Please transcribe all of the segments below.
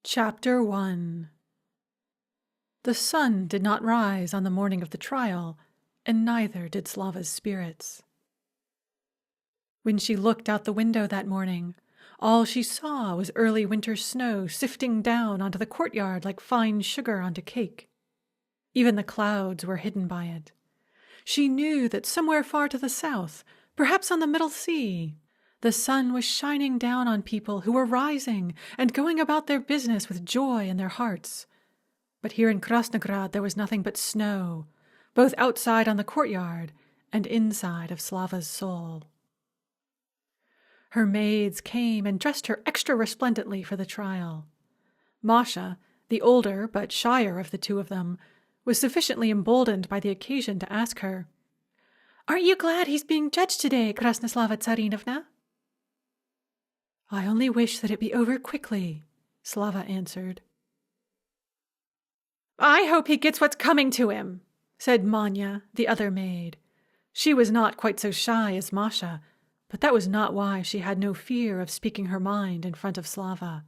Chapter 1. The sun did not rise on the morning of the trial, and neither did Slava's spirits. When she looked out the window that morning, all she saw was early winter snow sifting down onto the courtyard like fine sugar onto cake. Even the clouds were hidden by it. She knew that somewhere far to the south, perhaps on the Middle Sea, the sun was shining down on people who were rising and going about their business with joy in their hearts. But here in Krasnograd there was nothing but snow, both outside on the courtyard and inside of Slava's soul. Her maids came and dressed her extra resplendently for the trial. Masha, the older but shyer of the two of them, was sufficiently emboldened by the occasion to ask her, "Aren't you glad he's being judged today, Krasnoslava Tsarinovna?" "I only wish that it be over quickly," Slava answered. "I hope he gets what's coming to him," said Manya, the other maid. She was not quite so shy as Masha, but that was not why she had no fear of speaking her mind in front of Slava.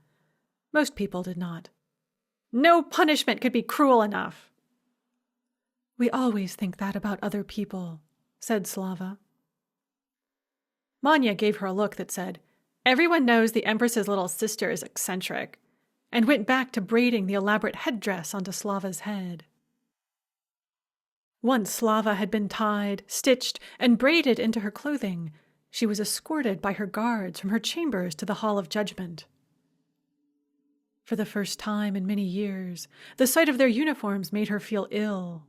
Most people did not. "No punishment could be cruel enough." "We always think that about other people," said Slava. Manya gave her a look that said, "Everyone knows the Empress's little sister is eccentric," and went back to braiding the elaborate headdress onto Slava's head. Once Slava had been tied, stitched, and braided into her clothing, she was escorted by her guards from her chambers to the Hall of Judgment. For the first time in many years, the sight of their uniforms made her feel ill.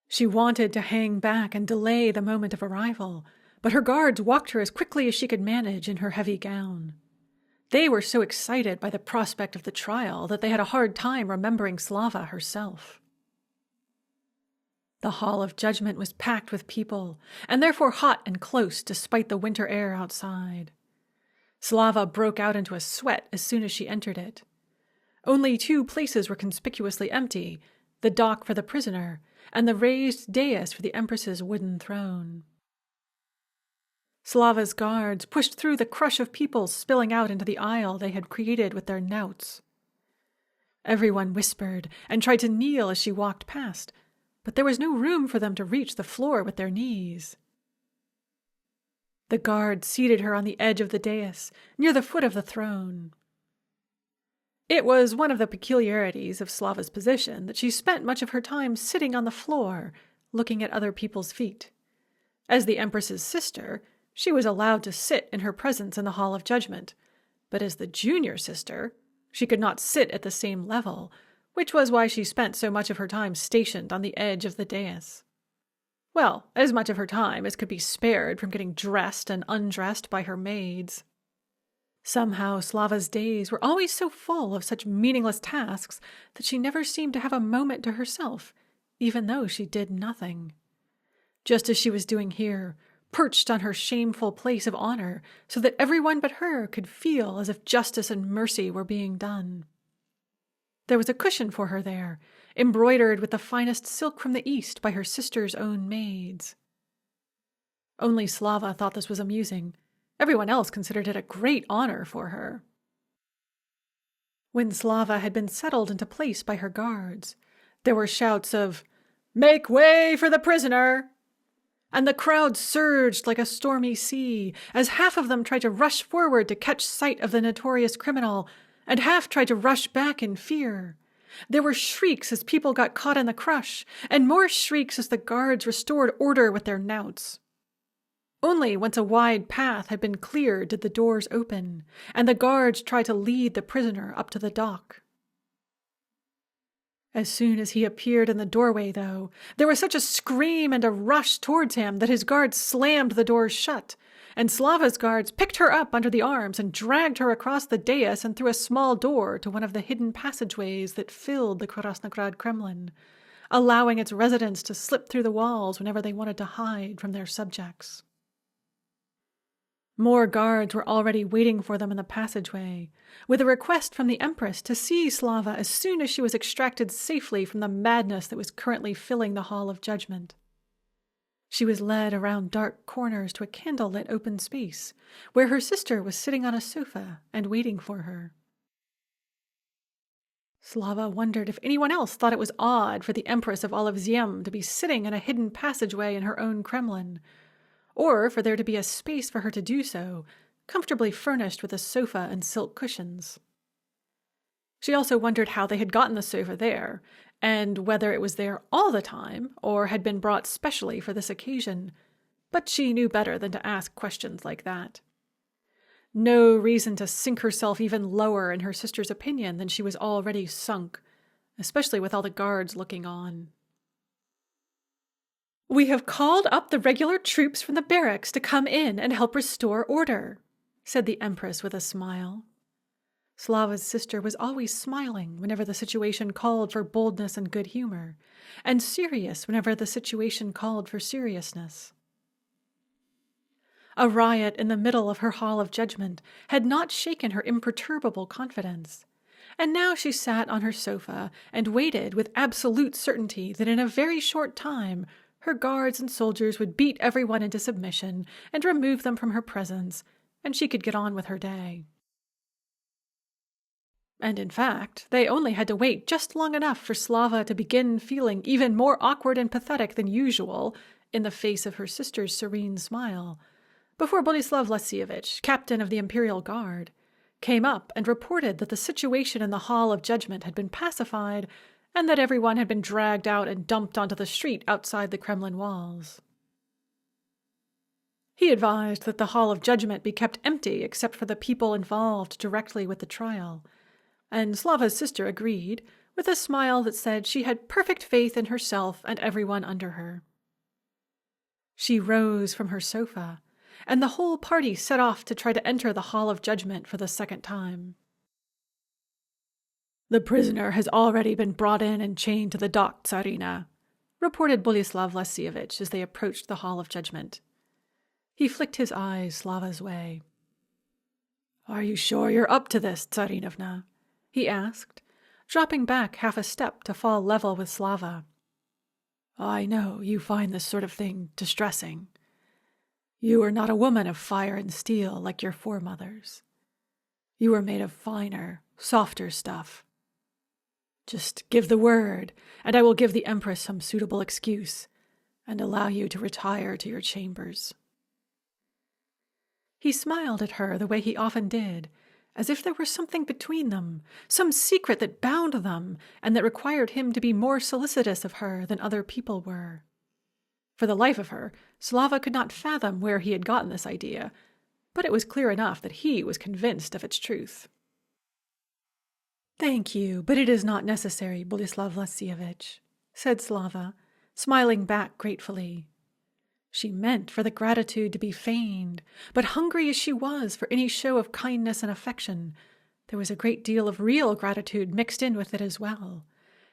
She wanted to hang back and delay the moment of arrival, but her guards walked her as quickly as she could manage in her heavy gown. They were so excited by the prospect of the trial that they had a hard time remembering Slava herself. The Hall of Judgment was packed with people, and therefore hot and close despite the winter air outside. Slava broke out into a sweat as soon as she entered it. Only two places were conspicuously empty, the dock for the prisoner and the raised dais for the Empress's wooden throne. Slava's guards pushed through the crush of people spilling out into the aisle they had created with their knouts. Everyone whispered and tried to kneel as she walked past, but there was no room for them to reach the floor with their knees. The guard seated her on the edge of the dais, near the foot of the throne. It was one of the peculiarities of Slava's position that she spent much of her time sitting on the floor, looking at other people's feet. As the Empress's sister, she was allowed to sit in her presence in the Hall of Judgment, but as the junior sister, she could not sit at the same level, which was why she spent so much of her time stationed on the edge of the dais. Well, as much of her time as could be spared from getting dressed and undressed by her maids. Somehow Slava's days were always so full of such meaningless tasks that she never seemed to have a moment to herself, even though she did nothing. Just as she was doing here, perched on her shameful place of honor so that everyone but her could feel as if justice and mercy were being done. There was a cushion for her there, embroidered with the finest silk from the East by her sister's own maids. Only Slava thought this was amusing. Everyone else considered it a great honor for her. When Slava had been settled into place by her guards, there were shouts of, "Make way for the prisoner!" And the crowd surged like a stormy sea, as half of them tried to rush forward to catch sight of the notorious criminal, and half tried to rush back in fear. There were shrieks as people got caught in the crush, and more shrieks as the guards restored order with their knouts. Only once a wide path had been cleared did the doors open, and the guards tried to lead the prisoner up to the dock. As soon as he appeared in the doorway, though, there was such a scream and a rush towards him that his guards slammed the doors shut, and Slava's guards picked her up under the arms and dragged her across the dais and through a small door to one of the hidden passageways that filled the Krasnograd Kremlin, allowing its residents to slip through the walls whenever they wanted to hide from their subjects. More guards were already waiting for them in the passageway, with a request from the Empress to see Slava as soon as she was extracted safely from the madness that was currently filling the Hall of Judgment. She was led around dark corners to a candle-lit open space, where her sister was sitting on a sofa and waiting for her. Slava wondered if anyone else thought it was odd for the Empress of all of Ziem to be sitting in a hidden passageway in her own Kremlin, or for there to be a space for her to do so, comfortably furnished with a sofa and silk cushions. She also wondered how they had gotten the sofa there, and whether it was there all the time, or had been brought specially for this occasion, but she knew better than to ask questions like that. No reason to sink herself even lower in her sister's opinion than she was already sunk, especially with all the guards looking on. "We have called up the regular troops from the barracks to come in and help restore order," said the Empress with a smile. Slava's sister was always smiling whenever the situation called for boldness and good humor, and serious whenever the situation called for seriousness. A riot in the middle of her hall of judgment had not shaken her imperturbable confidence, and now she sat on her sofa and waited with absolute certainty that in a very short time her guards and soldiers would beat everyone into submission and remove them from her presence, and she could get on with her day. And in fact, they only had to wait just long enough for Slava to begin feeling even more awkward and pathetic than usual in the face of her sister's serene smile, before Boleslav Lasievich, captain of the Imperial Guard, came up and reported that the situation in the Hall of Judgment had been pacified and that everyone had been dragged out and dumped onto the street outside the Kremlin walls. He advised that the Hall of Judgment be kept empty except for the people involved directly with the trial, and Slava's sister agreed, with a smile that said she had perfect faith in herself and everyone under her. She rose from her sofa, and the whole party set off to try to enter the Hall of Judgment for the second time. "The prisoner has already been brought in and chained to the dock, Tsarina," reported Boleslav Lasievich as they approached the Hall of Judgment. He flicked his eyes Slava's way. "Are you sure you're up to this, Tsarinovna?" he asked, dropping back half a step to fall level with Slava. "I know you find this sort of thing distressing. You are not a woman of fire and steel like your foremothers. You are made of finer, softer stuff. Just give the word, and I will give the Empress some suitable excuse, and allow you to retire to your chambers." He smiled at her the way he often did, as if there were something between them, some secret that bound them, and that required him to be more solicitous of her than other people were. For the life of her, Slava could not fathom where he had gotten this idea, but it was clear enough that he was convinced of its truth. "Thank you, but it is not necessary, Boleslav Lasievich," said Slava, smiling back gratefully. She meant for the gratitude to be feigned, but hungry as she was for any show of kindness and affection, there was a great deal of real gratitude mixed in with it as well,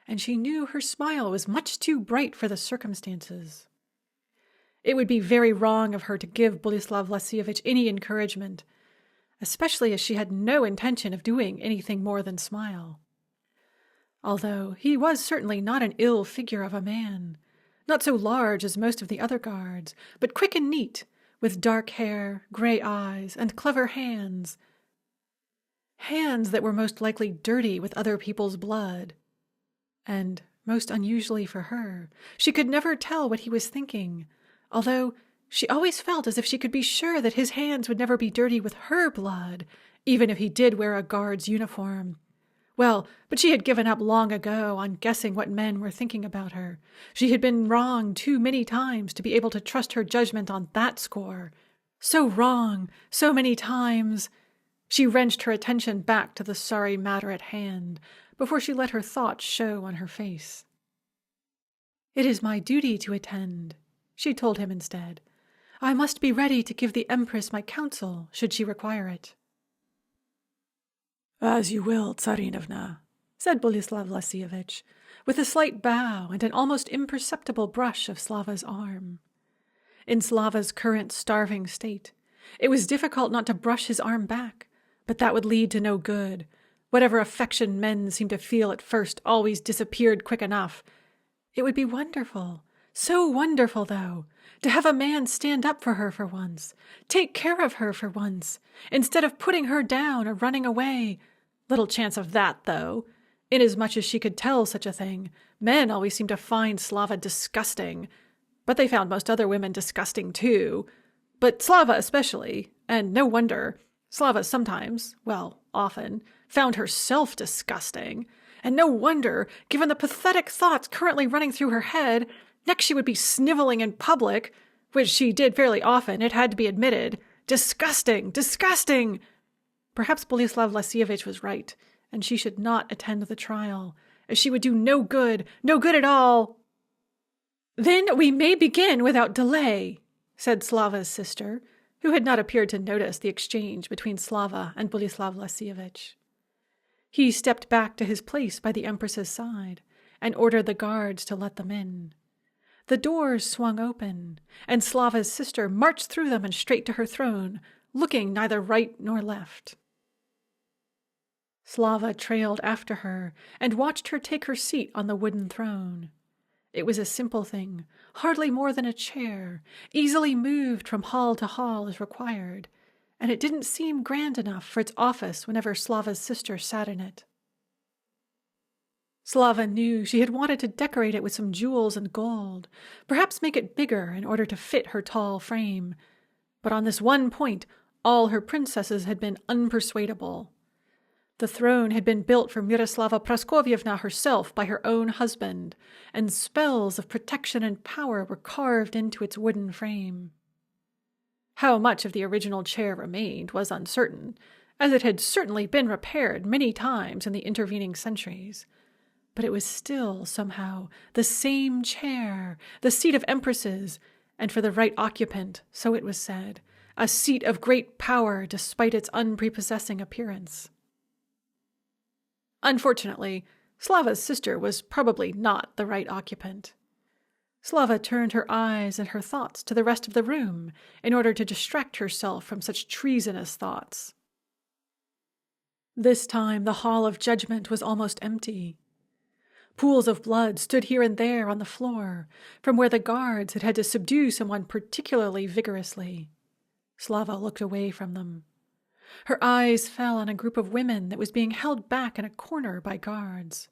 and she knew her smile was much too bright for the circumstances. It would be very wrong of her to give Boleslav Lasievich any encouragement, especially as she had no intention of doing anything more than smile. Although he was certainly not an ill figure of a man, not so large as most of the other guards, but quick and neat, with dark hair, gray eyes, and clever hands. Hands that were most likely dirty with other people's blood. And, most unusually for her, she could never tell what he was thinking, although she always felt as if she could be sure that his hands would never be dirty with her blood, even if he did wear a guard's uniform. Well, but she had given up long ago on guessing what men were thinking about her. She had been wrong too many times to be able to trust her judgment on that score. So wrong, so many times. She wrenched her attention back to the sorry matter at hand before she let her thoughts show on her face. "It is my duty to attend," she told him instead. "I must be ready to give the Empress my counsel, should she require it." "As you will, Tsarinovna," said Boleslav Lasievich, with a slight bow and an almost imperceptible brush of Slava's arm. In Slava's current starving state, it was difficult not to brush his arm back, but that would lead to no good. Whatever affection men seemed to feel at first always disappeared quick enough. It would be wonderful, so wonderful, though, to have a man stand up for her for once, take care of her for once, instead of putting her down or running away. Little chance of that, though. Inasmuch as she could tell such a thing, men always seemed to find Slava disgusting, but they found most other women disgusting too. But Slava especially, and no wonder. Slava sometimes, well, often, found herself disgusting. And no wonder, given the pathetic thoughts currently running through her head. Next she would be sniveling in public, which she did fairly often, it had to be admitted. Disgusting! Disgusting! Perhaps Boleslav Lasievich was right, and she should not attend the trial, as she would do no good at all. "Then we may begin without delay," said Slava's sister, who had not appeared to notice the exchange between Slava and Boleslav Lasievich. He stepped back to his place by the Empress's side and ordered the guards to let them in. The doors swung open, and Slava's sister marched through them and straight to her throne, looking neither right nor left. Slava trailed after her and watched her take her seat on the wooden throne. It was a simple thing, hardly more than a chair, easily moved from hall to hall as required, and it didn't seem grand enough for its office whenever Slava's sister sat in it. Slava knew she had wanted to decorate it with some jewels and gold, perhaps make it bigger in order to fit her tall frame, but on this one point all her princesses had been unpersuadable. The throne had been built for Miroslava Praskovievna herself by her own husband, and spells of protection and power were carved into its wooden frame. How much of the original chair remained was uncertain, as it had certainly been repaired many times in the intervening centuries. But it was still, somehow, the same chair, the seat of empresses, and for the right occupant, so it was said, a seat of great power despite its unprepossessing appearance. Unfortunately, Slava's sister was probably not the right occupant. Slava turned her eyes and her thoughts to the rest of the room in order to distract herself from such treasonous thoughts. This time the hall of judgment was almost empty. Pools of blood stood here and there on the floor, from where the guards had had to subdue someone particularly vigorously. Slava looked away from them. Her eyes fell on a group of women that was being held back in a corner by guards.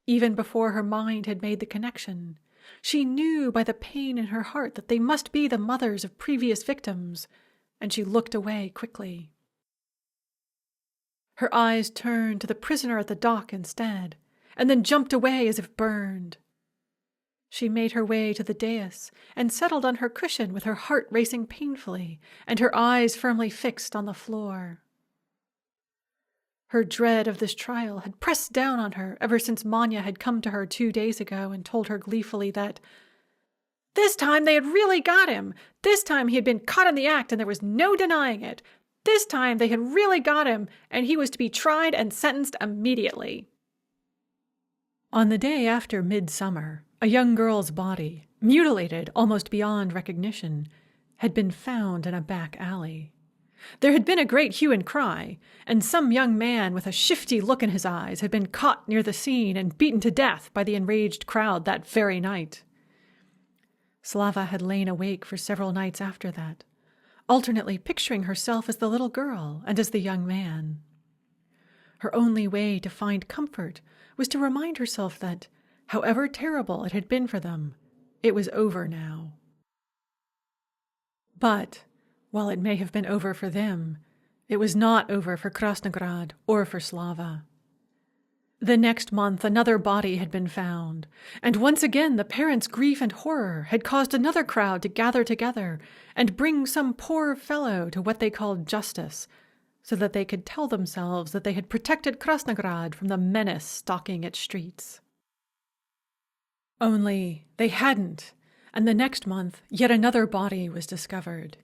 Even before her mind had made the connection, she knew by the pain in her heart that they must be the mothers of previous victims, and she looked away quickly. Her eyes turned to the prisoner at the dock instead, and then jumped away as if burned. She made her way to the dais and settled on her cushion with her heart racing painfully and her eyes firmly fixed on the floor. Her dread of this trial had pressed down on her ever since Manya had come to her 2 days ago and told her gleefully that this time they had really got him. This time he had been caught in the act and there was no denying it. This time they had really got him and he was to be tried and sentenced immediately. On the day after midsummer, a young girl's body, mutilated almost beyond recognition, had been found in a back alley. There had been a great hue and cry, and some young man with a shifty look in his eyes had been caught near the scene and beaten to death by the enraged crowd that very night. Slava had lain awake for several nights after that, alternately picturing herself as the little girl and as the young man. Her only way to find comfort was to remind herself that, however terrible it had been for them, it was over now. But, while it may have been over for them, it was not over for Krasnograd or for Slava. The next month another body had been found, and once again the parents' grief and horror had caused another crowd to gather together and bring some poor fellow to what they called justice, so that they could tell themselves that they had protected Krasnograd from the menace stalking its streets. Only they hadn't, and the next month yet another body was discovered.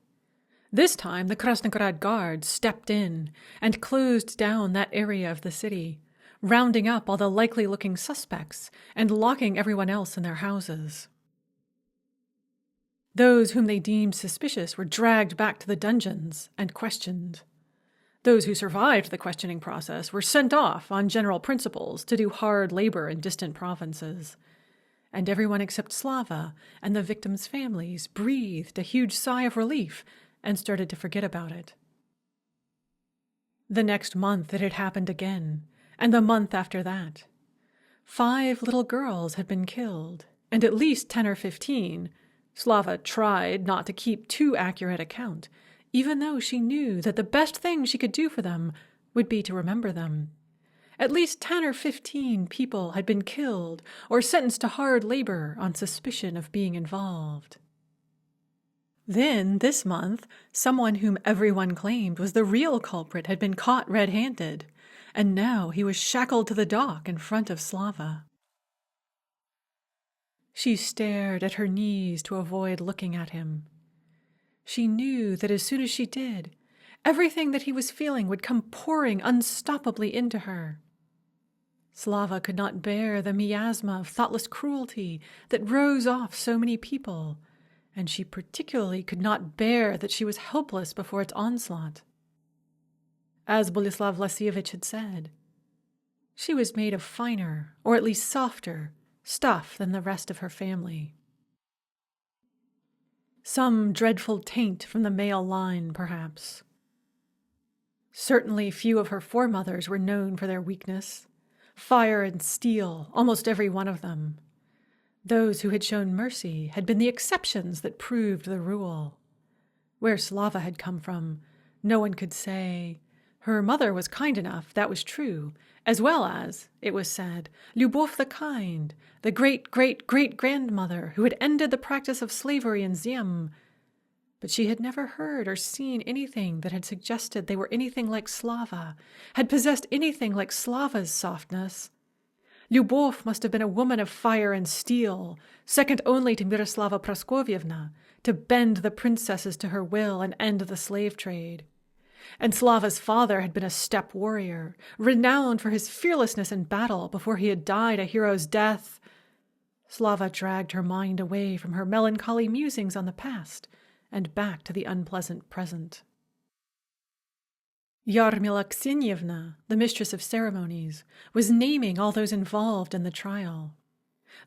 This time the Krasnograd guards stepped in and closed down that area of the city, rounding up all the likely-looking suspects and locking everyone else in their houses. Those whom they deemed suspicious were dragged back to the dungeons and questioned. Those who survived the questioning process were sent off on general principles to do hard labor in distant provinces. And everyone except Slava and the victims' families breathed a huge sigh of relief and started to forget about it. The next month it had happened again, and the month after that. 5 little girls had been killed, and at least 10 or 15. Slava tried not to keep too accurate account, even though she knew that the best thing she could do for them would be to remember them. At least 10 or 15 people had been killed or sentenced to hard labor on suspicion of being involved. Then, this month, someone whom everyone claimed was the real culprit had been caught red-handed, and now he was shackled to the dock in front of Slava. She stared at her knees to avoid looking at him. She knew that as soon as she did, everything that he was feeling would come pouring unstoppably into her. Slava could not bear the miasma of thoughtless cruelty that rose off so many people, and she particularly could not bear that she was helpless before its onslaught. As Boleslav Vlasievich had said, she was made of finer, or at least softer, stuff than the rest of her family. Some dreadful taint from the male line, perhaps. Certainly few of her foremothers were known for their weakness. Fire and steel, almost every one of them. Those who had shown mercy had been the exceptions that proved the rule. Where Slava had come from, no one could say. Her mother was kind enough, that was true, as well as, it was said, Lyubov the Kind, the great-great-great-grandmother who had ended the practice of slavery in Ziem. But she had never heard or seen anything that had suggested they were anything like Slava, had possessed anything like Slava's softness. Lyubov must have been a woman of fire and steel, second only to Miroslava Praskovievna, to bend the princesses to her will and end the slave trade. And Slava's father had been a steppe warrior, renowned for his fearlessness in battle before he had died a hero's death. Slava dragged her mind away from her melancholy musings on the past and back to the unpleasant present. Yarmila Ksenievna, the mistress of ceremonies, was naming all those involved in the trial.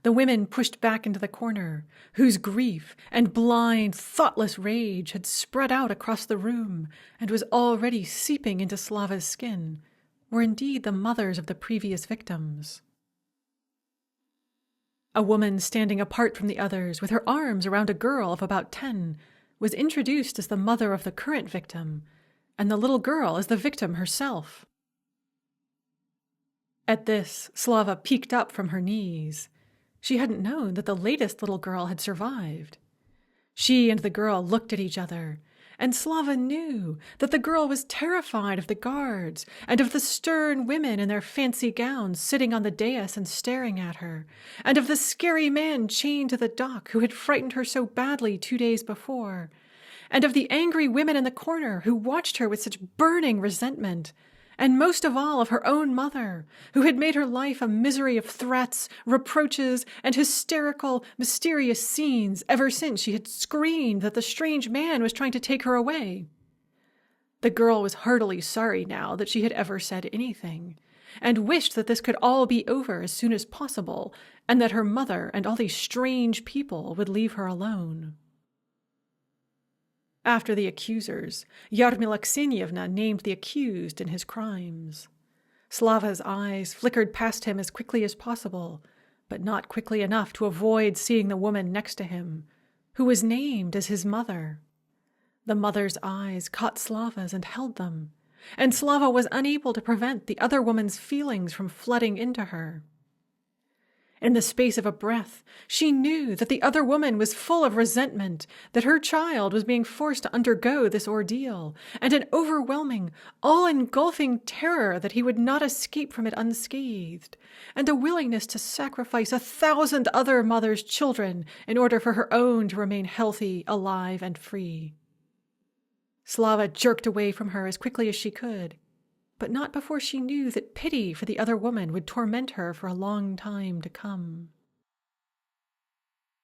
The women pushed back into the corner, whose grief and blind, thoughtless rage had spread out across the room and was already seeping into Slava's skin, were indeed the mothers of the previous victims. A woman standing apart from the others, with her arms around a girl of about 10, was introduced as the mother of the current victim, and the little girl as the victim herself. At this, Slava peeked up from her knees. She hadn't known that the latest little girl had survived. She and the girl looked at each other, and Slava knew that the girl was terrified of the guards and of the stern women in their fancy gowns sitting on the dais and staring at her, and of the scary man chained to the dock who had frightened her so badly 2 days before, and of the angry women in the corner who watched her with such burning resentment, and most of all of her own mother, who had made her life a misery of threats, reproaches, and hysterical, mysterious scenes ever since she had screamed that the strange man was trying to take her away. The girl was heartily sorry now that she had ever said anything, and wished that this could all be over as soon as possible, and that her mother and all these strange people would leave her alone. After the accusers, Yarmila Ksenievna named the accused in his crimes. Slava's eyes flickered past him as quickly as possible, but not quickly enough to avoid seeing the woman next to him, who was named as his mother. The mother's eyes caught Slava's and held them, and Slava was unable to prevent the other woman's feelings from flooding into her. In the space of a breath, she knew that the other woman was full of resentment, that her child was being forced to undergo this ordeal, and an overwhelming, all-engulfing terror that he would not escape from it unscathed, and a willingness to sacrifice 1,000 other mothers' children in order for her own to remain healthy, alive, and free. Slava jerked away from her as quickly as she could, but not before she knew that pity for the other woman would torment her for a long time to come.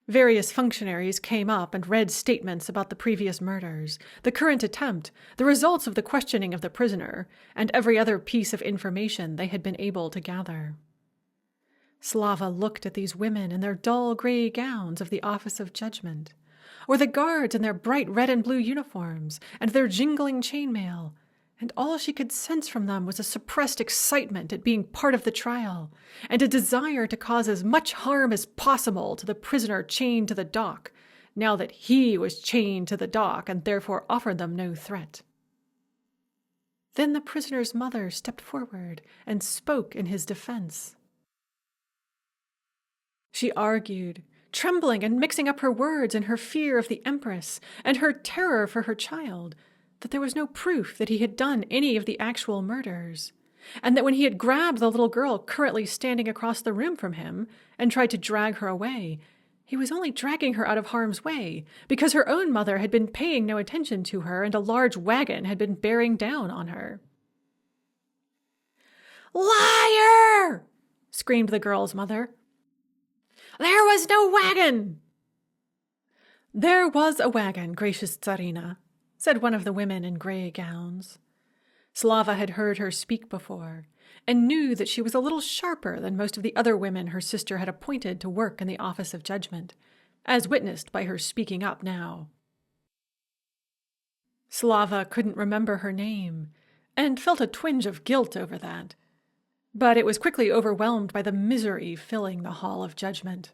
Various functionaries came up and read statements about the previous murders, the current attempt, the results of the questioning of the prisoner, and every other piece of information they had been able to gather. Slava looked at these women in their dull gray gowns of the Office of Judgment, or the guards in their bright red and blue uniforms and their jingling chainmail, and all she could sense from them was a suppressed excitement at being part of the trial, and a desire to cause as much harm as possible to the prisoner chained to the dock, now that he was chained to the dock and therefore offered them no threat. Then the prisoner's mother stepped forward and spoke in his defense. She argued, trembling and mixing up her words in her fear of the Empress and her terror for her child, that there was no proof that he had done any of the actual murders, and that when he had grabbed the little girl currently standing across the room from him and tried to drag her away, he was only dragging her out of harm's way because her own mother had been paying no attention to her and a large wagon had been bearing down on her. "Liar!" screamed the girl's mother. "There was no wagon!" "There was a wagon, gracious Tsarina," said one of the women in gray gowns. Slava had heard her speak before, and knew that she was a little sharper than most of the other women her sister had appointed to work in the office of judgment, as witnessed by her speaking up now. Slava couldn't remember her name, and felt a twinge of guilt over that, but it was quickly overwhelmed by the misery filling the hall of judgment.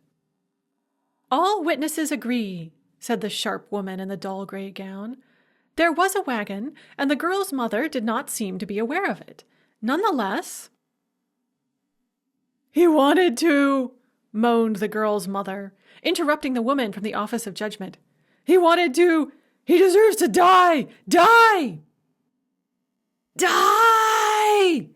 "All witnesses agree," said the sharp woman in the dull gray gown. "There was a wagon, and the girl's mother did not seem to be aware of it. Nonetheless—" "He wanted to," moaned the girl's mother, interrupting the woman from the office of judgment. "He wanted to. He deserves to die! Die!" "Die!"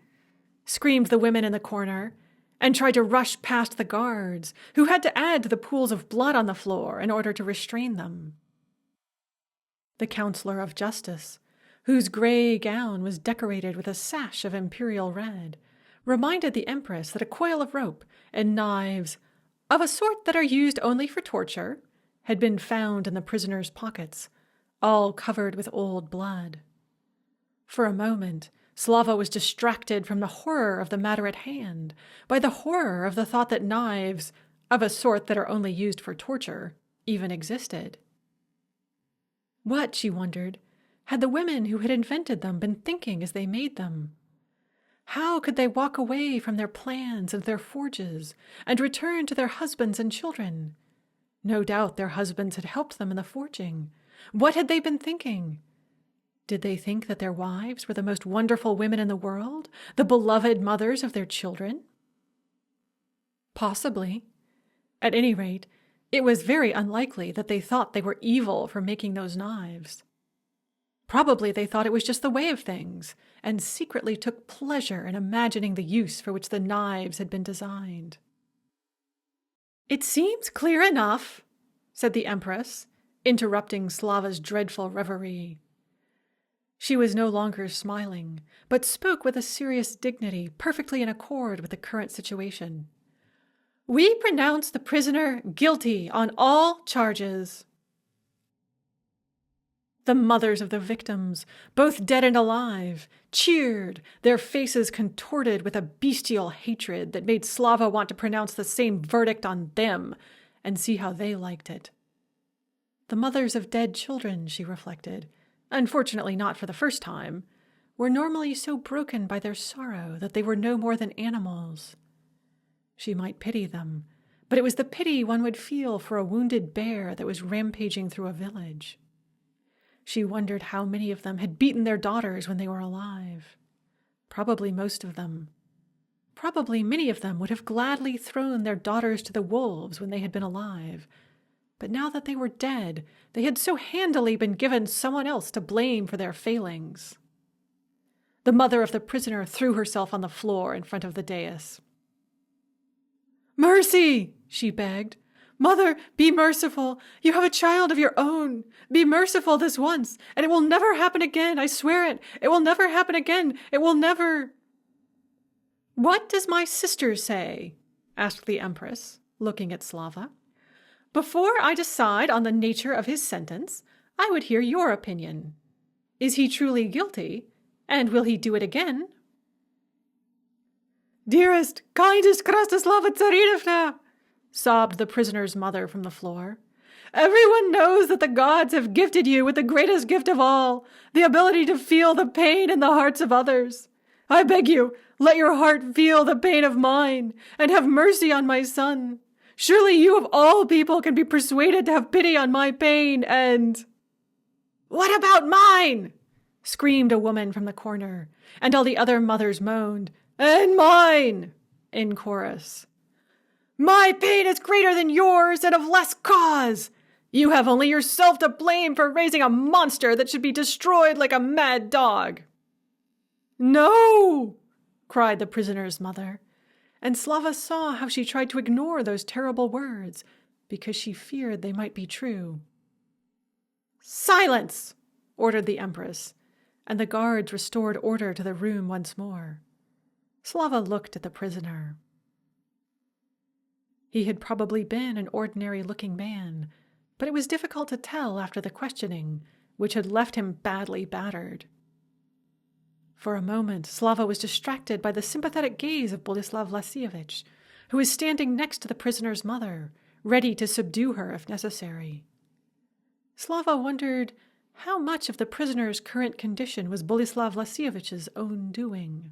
screamed the women in the corner, and tried to rush past the guards, who had to add to the pools of blood on the floor in order to restrain them. The counselor of justice, whose gray gown was decorated with a sash of imperial red, reminded the Empress that a coil of rope and knives, of a sort that are used only for torture, had been found in the prisoner's pockets, all covered with old blood. For a moment, Slava was distracted from the horror of the matter at hand by the horror of the thought that knives, of a sort that are only used for torture, even existed. What, she wondered, had the women who had invented them been thinking as they made them? How could they walk away from their plans and their forges and return to their husbands and children? No doubt their husbands had helped them in the forging. What had they been thinking? Did they think that their wives were the most wonderful women in the world, the beloved mothers of their children? Possibly. At any rate, it was very unlikely that they thought they were evil for making those knives. Probably they thought it was just the way of things, and secretly took pleasure in imagining the use for which the knives had been designed. "It seems clear enough," said the Empress, interrupting Slava's dreadful reverie. She was no longer smiling, but spoke with a serious dignity perfectly in accord with the current situation. "We pronounce the prisoner guilty on all charges." The mothers of the victims, both dead and alive, cheered, their faces contorted with a bestial hatred that made Slava want to pronounce the same verdict on them and see how they liked it. The mothers of dead children, she reflected, unfortunately not for the first time, were normally so broken by their sorrow that they were no more than animals. She might pity them, but it was the pity one would feel for a wounded bear that was rampaging through a village. She wondered how many of them had beaten their daughters when they were alive. Probably most of them. Probably many of them would have gladly thrown their daughters to the wolves when they had been alive. But now that they were dead, they had so handily been given someone else to blame for their failings. The mother of the prisoner threw herself on the floor in front of the dais. "Mercy!" she begged. "Mother, be merciful. You have a child of your own. Be merciful this once, and it will never happen again. I swear it. It will never happen again. It will never." "What does my sister say?" asked the Empress, looking at Slava. "Before I decide on the nature of his sentence, I would hear your opinion. Is he truly guilty, and will he do it again?" "Dearest, kindest Krastoslava Tsarinovna," sobbed the prisoner's mother from the floor. Everyone knows that the gods have gifted you with the greatest gift of all, the ability to feel the pain in the hearts of others. I beg you, let your heart feel the pain of mine, and have mercy on my son. Surely you of all people can be persuaded to have pity on my pain and—" "What about mine?" screamed a woman from the corner, and all the other mothers moaned, "And mine!" in chorus. "My pain is greater than yours and of less cause. You have only yourself to blame for raising a monster that should be destroyed like a mad dog." "No!" cried the prisoner's mother, and Slava saw how she tried to ignore those terrible words because she feared they might be true. "Silence!" ordered the Empress, and the guards restored order to the room once more. Slava looked at the prisoner. He had probably been an ordinary-looking man, but it was difficult to tell after the questioning, which had left him badly battered. For a moment, Slava was distracted by the sympathetic gaze of Boleslav Vlasievich, who was standing next to the prisoner's mother, ready to subdue her if necessary. Slava wondered how much of the prisoner's current condition was Boleslav Vlasievich's own doing.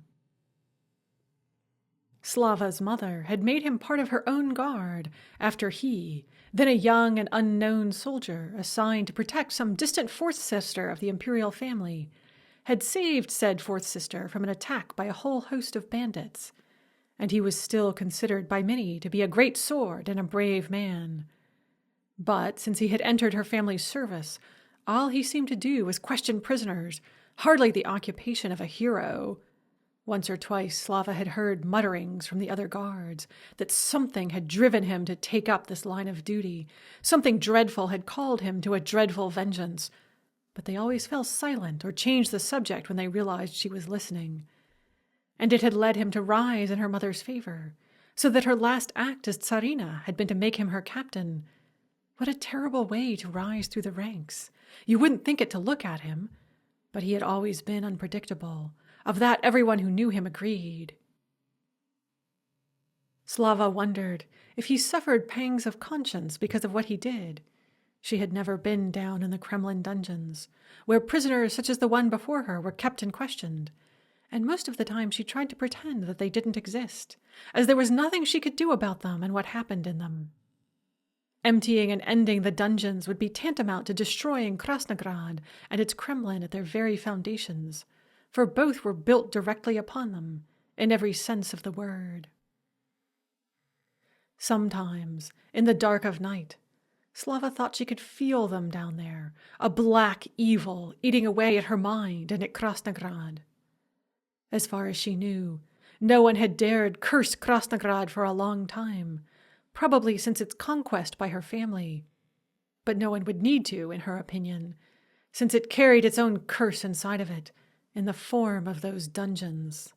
Slava's mother had made him part of her own guard after he, then a young and unknown soldier assigned to protect some distant fourth sister of the imperial family, had saved said fourth sister from an attack by a whole host of bandits, and he was still considered by many to be a great sword and a brave man. But since he had entered her family's service, all he seemed to do was question prisoners, hardly the occupation of a hero. Once or twice Slava had heard mutterings from the other guards that something had driven him to take up this line of duty, something dreadful had called him to a dreadful vengeance, but they always fell silent or changed the subject when they realized she was listening. And it had led him to rise in her mother's favor, so that her last act as Tsarina had been to make him her captain. What a terrible way to rise through the ranks! You wouldn't think it to look at him, but he had always been unpredictable. Of that everyone who knew him agreed. Slava wondered if he suffered pangs of conscience because of what he did. She had never been down in the Kremlin dungeons, where prisoners such as the one before her were kept and questioned, and most of the time she tried to pretend that they didn't exist, as there was nothing she could do about them and what happened in them. Emptying and ending the dungeons would be tantamount to destroying Krasnograd and its Kremlin at their very foundations, for both were built directly upon them, in every sense of the word. Sometimes, in the dark of night, Slava thought she could feel them down there, a black evil eating away at her mind and at Krasnograd. As far as she knew, no one had dared curse Krasnograd for a long time, probably since its conquest by her family. But no one would need to, in her opinion, since it carried its own curse inside of it, in the form of those dungeons.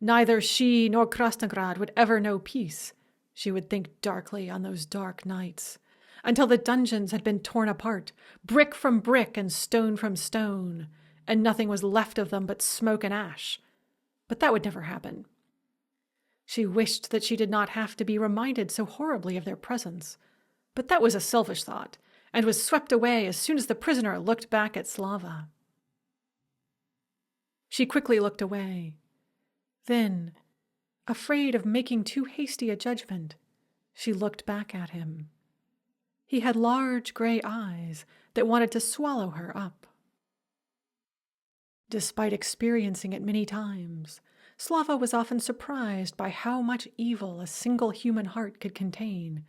Neither she nor Krasnograd would ever know peace, she would think darkly on those dark nights, until the dungeons had been torn apart, brick from brick and stone from stone, and nothing was left of them but smoke and ash. But that would never happen. She wished that she did not have to be reminded so horribly of their presence, but that was a selfish thought, and was swept away as soon as the prisoner looked back at Slava. She quickly looked away. Then, afraid of making too hasty a judgment, she looked back at him. He had large gray eyes that wanted to swallow her up. Despite experiencing it many times, Slava was often surprised by how much evil a single human heart could contain,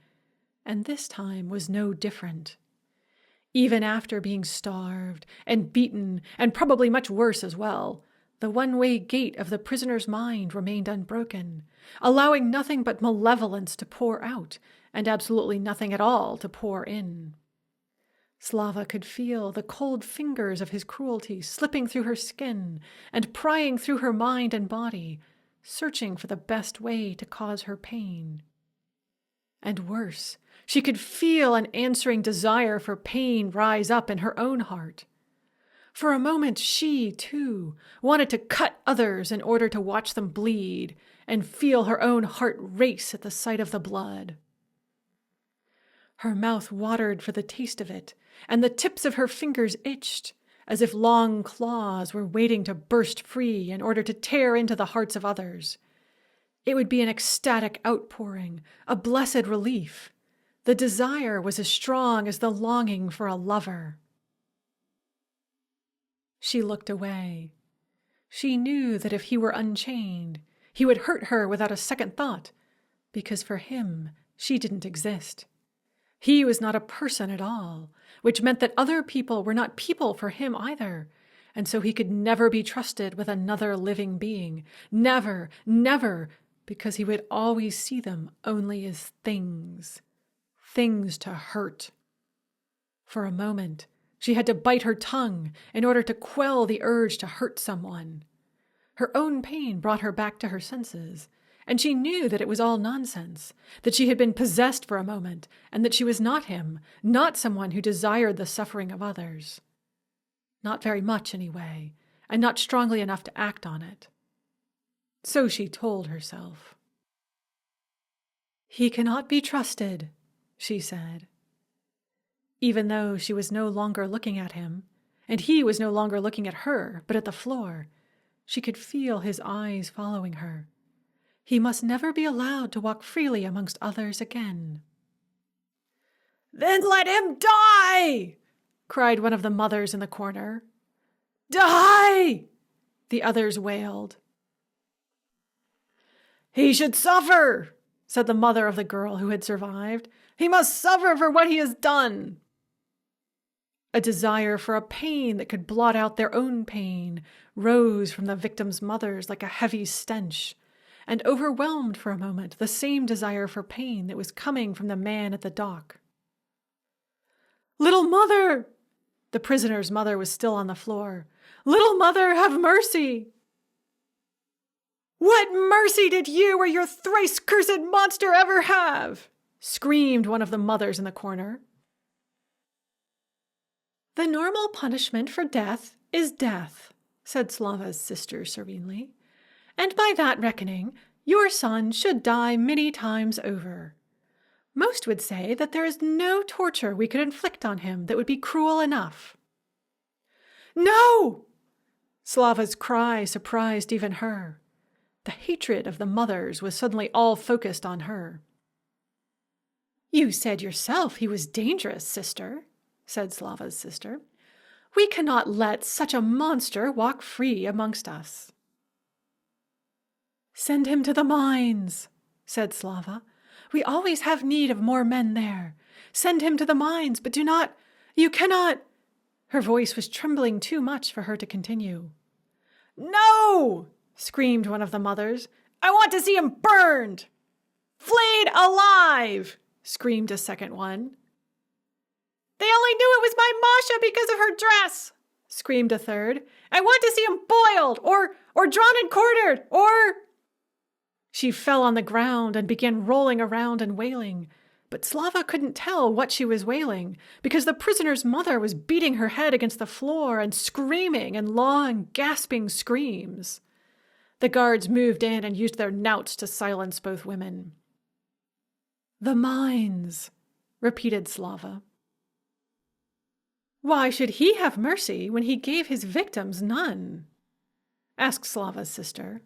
and this time was no different. Even after being starved and beaten, and probably much worse as well, the one-way gate of the prisoner's mind remained unbroken, allowing nothing but malevolence to pour out, and absolutely nothing at all to pour in. Slava could feel the cold fingers of his cruelty slipping through her skin and prying through her mind and body, searching for the best way to cause her pain. And worse, she could feel an answering desire for pain rise up in her own heart. For a moment she, too, wanted to cut others in order to watch them bleed and feel her own heart race at the sight of the blood. Her mouth watered for the taste of it, and the tips of her fingers itched, as if long claws were waiting to burst free in order to tear into the hearts of others. It would be an ecstatic outpouring, a blessed relief. The desire was as strong as the longing for a lover. She looked away. She knew that if he were unchained, he would hurt her without a second thought, because for him she didn't exist. He was not a person at all, which meant that other people were not people for him either, and so he could never be trusted with another living being. Never, never, because he would always see them only as things. Things to hurt. For a moment, she had to bite her tongue in order to quell the urge to hurt someone. Her own pain brought her back to her senses, and she knew that it was all nonsense, that she had been possessed for a moment, and that she was not him, not someone who desired the suffering of others. Not very much, anyway, and not strongly enough to act on it. So she told herself. "He cannot be trusted," she said. Even though she was no longer looking at him, and he was no longer looking at her, but at the floor, she could feel his eyes following her. He must never be allowed to walk freely amongst others again. "Then let him die!" cried one of the mothers in the corner. "Die!" the others wailed. "He should suffer," said the mother of the girl who had survived. "He must suffer for what he has done." A desire for a pain that could blot out their own pain rose from the victims' mothers like a heavy stench, and overwhelmed for a moment the same desire for pain that was coming from the man at the dock. "Little mother!" The prisoner's mother was still on the floor. "Little mother, have mercy!" "What mercy did you or your thrice-cursed monster ever have?" screamed one of the mothers in the corner. "The normal punishment for death is death," said Slava's sister serenely. "And by that reckoning, your son should die many times over. Most would say that there is no torture we could inflict on him that would be cruel enough." "No!" Slava's cry surprised even her. The hatred of the mothers was suddenly all focused on her. "You said yourself he was dangerous, sister," said Slava's sister. "We cannot let such a monster walk free amongst us." "Send him to the mines," said Slava. "We always have need of more men there. Send him to the mines, but you cannot—" Her voice was trembling too much for her to continue. "No!" screamed one of the mothers. "I want to see him burned!" "Flayed alive!" screamed a second one. "They only knew it was my Masha because of her dress!" screamed a third. "I want to see him boiled, or drawn and quartered, or—" She fell on the ground and began rolling around and wailing, but Slava couldn't tell what she was wailing, because the prisoner's mother was beating her head against the floor and screaming in long, gasping screams. The guards moved in and used their knouts to silence both women. "The mines," repeated Slava. "Why should he have mercy when he gave his victims none?" asked Slava's sister.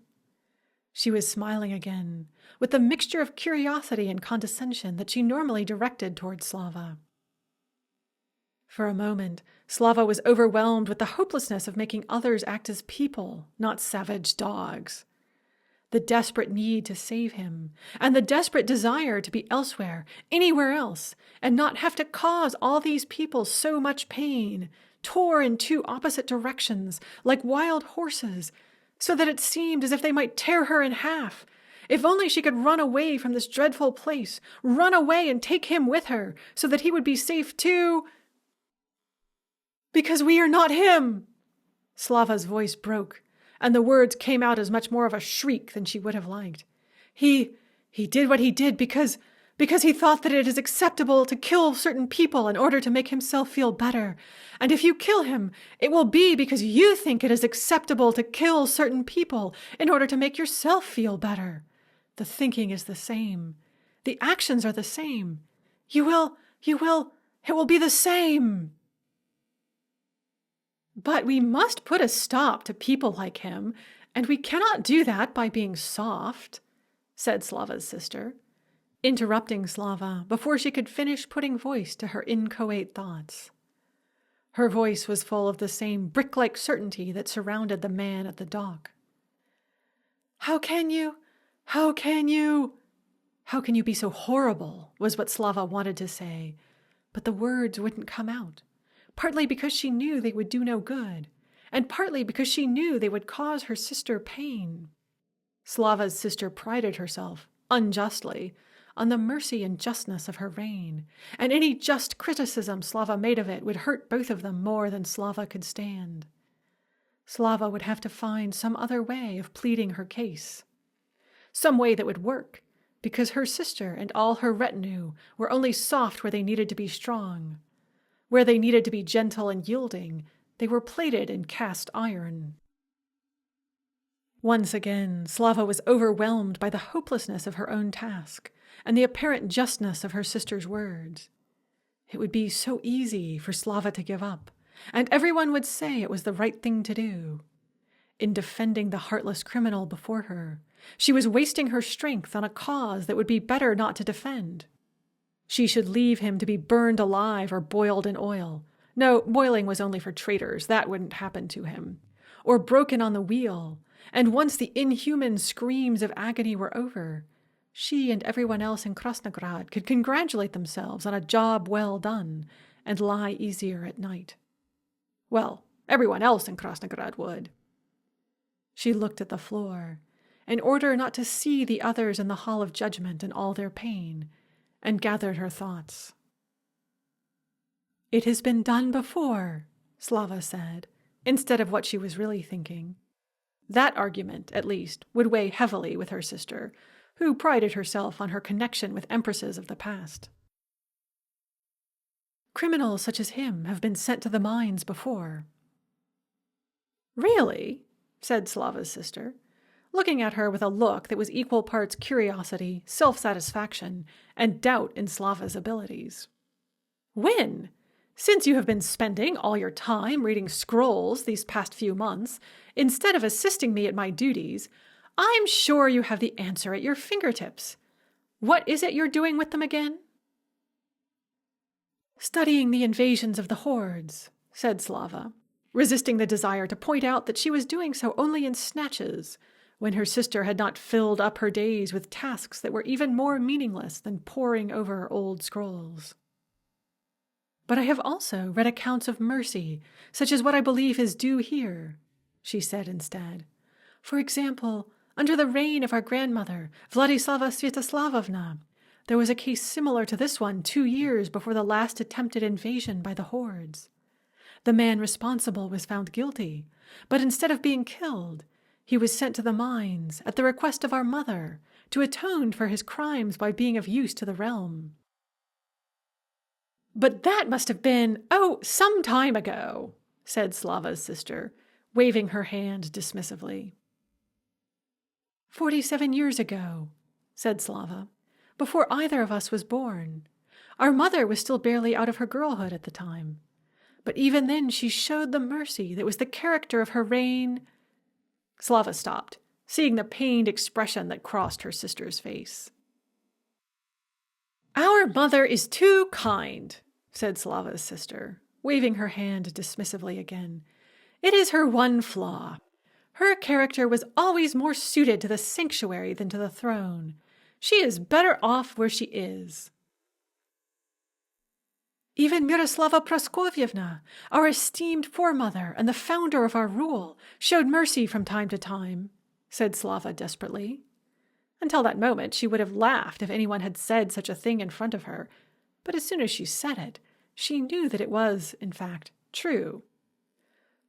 She was smiling again, with the mixture of curiosity and condescension that she normally directed toward Slava. For a moment, Slava was overwhelmed with the hopelessness of making others act as people, not savage dogs. The desperate need to save him, and the desperate desire to be elsewhere, anywhere else, and not have to cause all these people so much pain, tore in two opposite directions, like wild horses, so that it seemed as if they might tear her in half. If only she could run away from this dreadful place, run away and take him with her, so that he would be safe too. "Because we are not him!" Slava's voice broke, and the words came out as much more of a shriek than she would have liked. He did what he did because he thought that it is acceptable to kill certain people in order to make himself feel better. And if you kill him, it will be because you think it is acceptable to kill certain people in order to make yourself feel better. The thinking is the same. The actions are the same. You will It will be the same." "But we must put a stop to people like him, and we cannot do that by being soft," said Slava's sister, interrupting Slava before she could finish putting voice to her inchoate thoughts. Her voice was full of the same brick-like certainty that surrounded the man at the dock. How can you be so horrible, was what Slava wanted to say, but the words wouldn't come out, partly because she knew they would do no good, and partly because she knew they would cause her sister pain. Slava's sister prided herself, unjustly, on the mercy and justness of her reign, and any just criticism Slava made of it would hurt both of them more than Slava could stand. Slava would have to find some other way of pleading her case, some way that would work, because her sister and all her retinue were only soft where they needed to be strong. Where they needed to be gentle and yielding, they were plated in cast iron. Once again, Slava was overwhelmed by the hopelessness of her own task and the apparent justness of her sister's words. It would be so easy for Slava to give up, and everyone would say it was the right thing to do. In defending the heartless criminal before her, she was wasting her strength on a cause that would be better not to defend. She should leave him to be burned alive or boiled in oil. No, boiling was only for traitors. That wouldn't happen to him. Or broken on the wheel. And once the inhuman screams of agony were over, she and everyone else in Krasnograd could congratulate themselves on a job well done and lie easier at night. Well, everyone else in Krasnograd would. She looked at the floor, in order not to see the others in the hall of judgment and all their pain, and gathered her thoughts. "It has been done before," Slava said, instead of what she was really thinking. That argument, at least, would weigh heavily with her sister, who prided herself on her connection with empresses of the past. "Criminals such as him have been sent to the mines before." "Really?" said Slava's sister, looking at her with a look that was equal parts curiosity, self-satisfaction, and doubt in Slava's abilities. "When? Since you have been spending all your time reading scrolls these past few months, instead of assisting me at my duties, I'm sure you have the answer at your fingertips. What is it you're doing with them again?" "Studying the invasions of the hordes," said Slava, resisting the desire to point out that she was doing so only in snatches, when her sister had not filled up her days with tasks that were even more meaningless than poring over old scrolls. "But I have also read accounts of mercy, such as what I believe is due here," she said instead. "For example, under the reign of our grandmother, Vladislava Sviatoslavovna, there was a case similar to this one 2 years before the last attempted invasion by the hordes. The man responsible was found guilty, but instead of being killed, he was sent to the mines at the request of our mother to atone for his crimes by being of use to the realm." "But that must have been, some time ago," said Slava's sister, waving her hand dismissively. 47 years ago," said Slava, "before either of us was born. Our mother was still barely out of her girlhood at the time. But even then she showed the mercy that was the character of her reign—" Slava stopped, seeing the pained expression that crossed her sister's face. "Our mother is too kind," said Slava's sister, waving her hand dismissively again. "It is her one flaw. Her character was always more suited to the sanctuary than to the throne. She is better off where she is." "Even Miroslava Praskovyevna, our esteemed foremother and the founder of our rule, showed mercy from time to time," said Slava desperately. Until that moment, she would have laughed if anyone had said such a thing in front of her, but as soon as she said it, she knew that it was, in fact, true.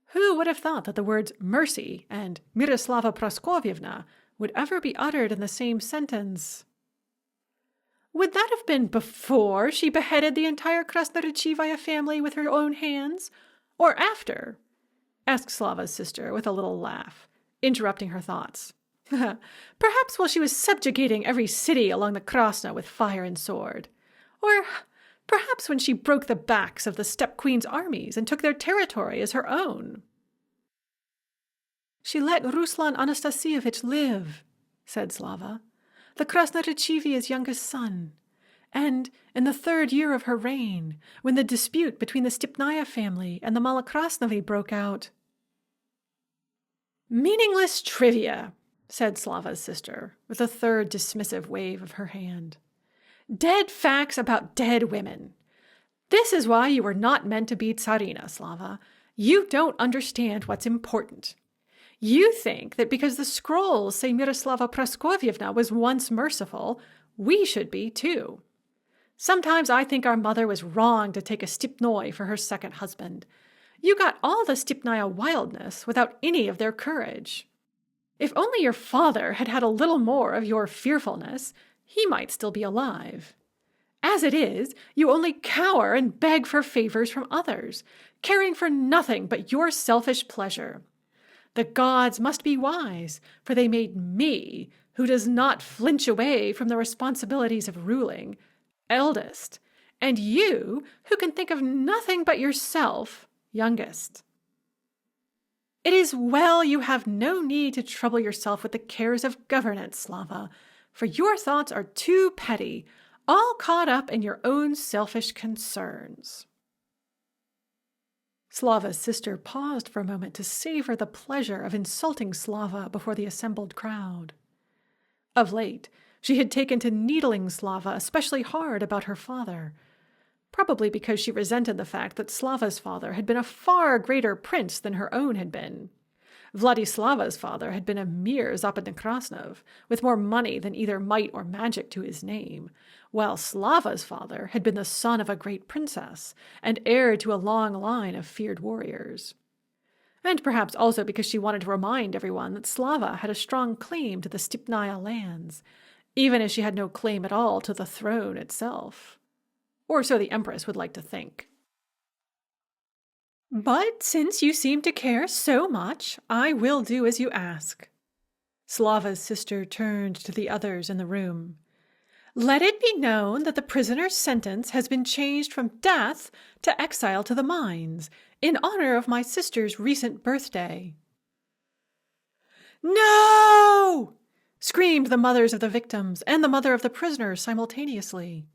Who would have thought that the words mercy and Miroslava Praskovyevna would ever be uttered in the same sentence? "Would that have been before she beheaded the entire Krasnorichivaya family with her own hands, or after?" asked Slava's sister with a little laugh, interrupting her thoughts. "Perhaps while she was subjugating every city along the Krasna with fire and sword. Or Perhaps when she broke the backs of the Steppe Queen's armies and took their territory as her own. She let Ruslan Anastasievich live, said Slava, the Krasnorichivia's youngest son. And in the 3rd year of her reign, when the dispute between the Stepnaya family and the Malokrasnovi broke out. Meaningless trivia, said Slava's sister, with a third dismissive wave of her hand. Dead facts about dead women. This is why you were not meant to be Tsarina, Slava. You don't understand what's important. You think that because the scrolls say Miroslava Praskovievna was once merciful, we should be too. Sometimes I think our mother was wrong to take a Stepnoi for her second husband. You got all the Stepnaya wildness without any of their courage. If only your father had had a little more of your fearfulness, he might still be alive. As it is, you only cower and beg for favors from others, caring for nothing but your selfish pleasure. The gods must be wise, for they made me, who does not flinch away from the responsibilities of ruling, eldest, and you, who can think of nothing but yourself, youngest. It is well you have no need to trouble yourself with the cares of governance, Slava, for your thoughts are too petty, all caught up in your own selfish concerns. Slava's sister paused for a moment to savor the pleasure of insulting Slava before the assembled crowd. Of late, she had taken to needling Slava especially hard about her father, probably because she resented the fact that Slava's father had been a far greater prince than her own had been. Vladislava's father had been a mere Zapadnekrasnov, with more money than either might or magic to his name, while Slava's father had been the son of a great princess and heir to a long line of feared warriors. And perhaps also because she wanted to remind everyone that Slava had a strong claim to the Stepnaya lands, even as she had no claim at all to the throne itself. Or so the Empress would like to think. But since you seem to care so much, I will do as you ask. Slava's sister turned to the others in the room. Let it be known that the prisoner's sentence has been changed from death to exile to the mines, in honor of my sister's recent birthday. No! Screamed the mothers of the victims and the mother of the prisoner simultaneously.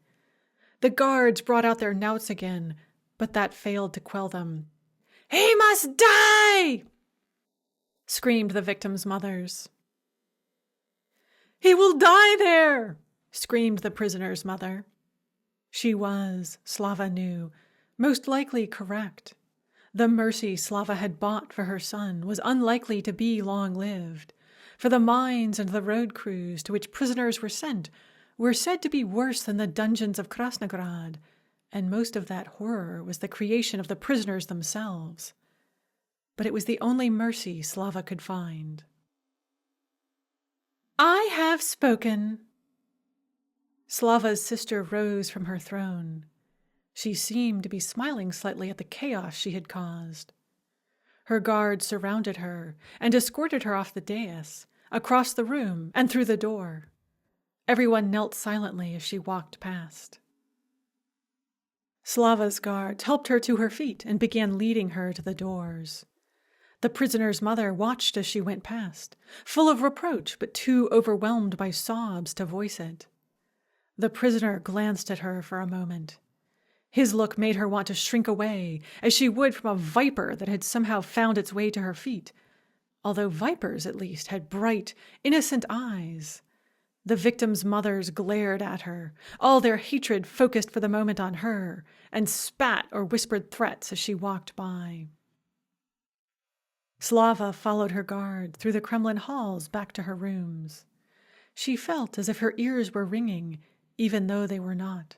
The guards brought out their knouts again, but that failed to quell them. He must die! Screamed the victims' mothers. He will die there! Screamed the prisoner's mother. She was, Slava knew, most likely correct. The mercy Slava had bought for her son was unlikely to be long-lived, for the mines and the road crews to which prisoners were sent were said to be worse than the dungeons of Krasnograd, and most of that horror was the creation of the prisoners themselves. But it was the only mercy Slava could find. I have spoken. Slava's sister rose from her throne. She seemed to be smiling slightly at the chaos she had caused. Her guards surrounded her and escorted her off the dais, across the room, and through the door. Everyone knelt silently as she walked past. Slava's guards helped her to her feet and began leading her to the doors. The prisoner's mother watched as she went past, full of reproach but too overwhelmed by sobs to voice it. The prisoner glanced at her for a moment. His look made her want to shrink away, as she would from a viper that had somehow found its way to her feet, although vipers at least had bright, innocent eyes. The victims' mothers glared at her, all their hatred focused for the moment on her, and spat or whispered threats as she walked by. Slava followed her guard through the Kremlin halls back to her rooms. She felt as if her ears were ringing, even though they were not.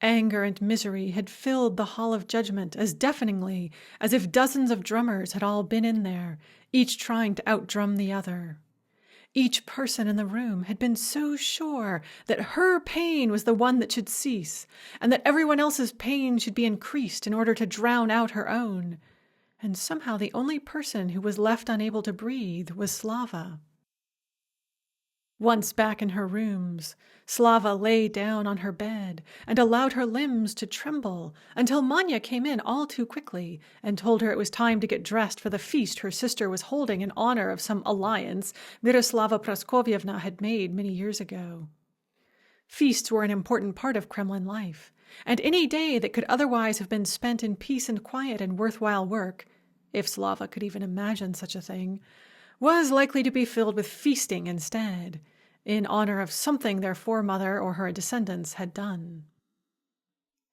Anger and misery had filled the Hall of Judgment as deafeningly as if dozens of drummers had all been in there, each trying to outdrum the other. Each person in the room had been so sure that her pain was the one that should cease, and that everyone else's pain should be increased in order to drown out her own. And somehow the only person who was left unable to breathe was Slava. Once back in her rooms, Slava lay down on her bed and allowed her limbs to tremble until Manya came in all too quickly and told her it was time to get dressed for the feast her sister was holding in honor of some alliance Miroslava Praskovievna had made many years ago. Feasts were an important part of Kremlin life, and any day that could otherwise have been spent in peace and quiet and worthwhile work, if Slava could even imagine such a thing, was likely to be filled with feasting instead, in honor of something their foremother or her descendants had done.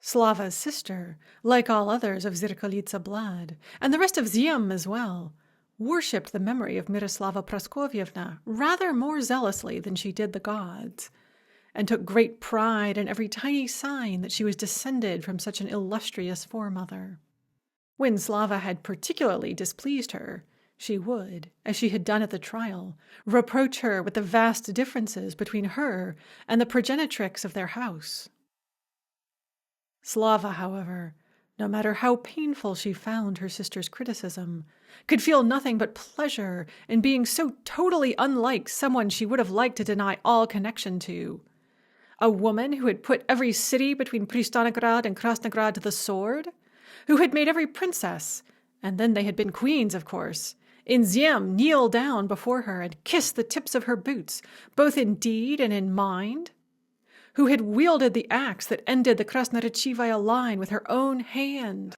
Slava's sister, like all others of Zirkalitsa blood, and the rest of Zium as well, worshipped the memory of Miroslava Praskovievna rather more zealously than she did the gods, and took great pride in every tiny sign that she was descended from such an illustrious foremother. When Slava had particularly displeased her, she would, as she had done at the trial, reproach her with the vast differences between her and the progenitrix of their house. Slava, however, no matter how painful she found her sister's criticism, could feel nothing but pleasure in being so totally unlike someone she would have liked to deny all connection to. A woman who had put every city between Pristanagrad and Krasnograd to the sword, who had made every princess, and then they had been queens, of course, in Ziem kneel down before her and kiss the tips of her boots, both in deed and in mind, who had wielded the axe that ended the Krasnorechievaya line with her own hand.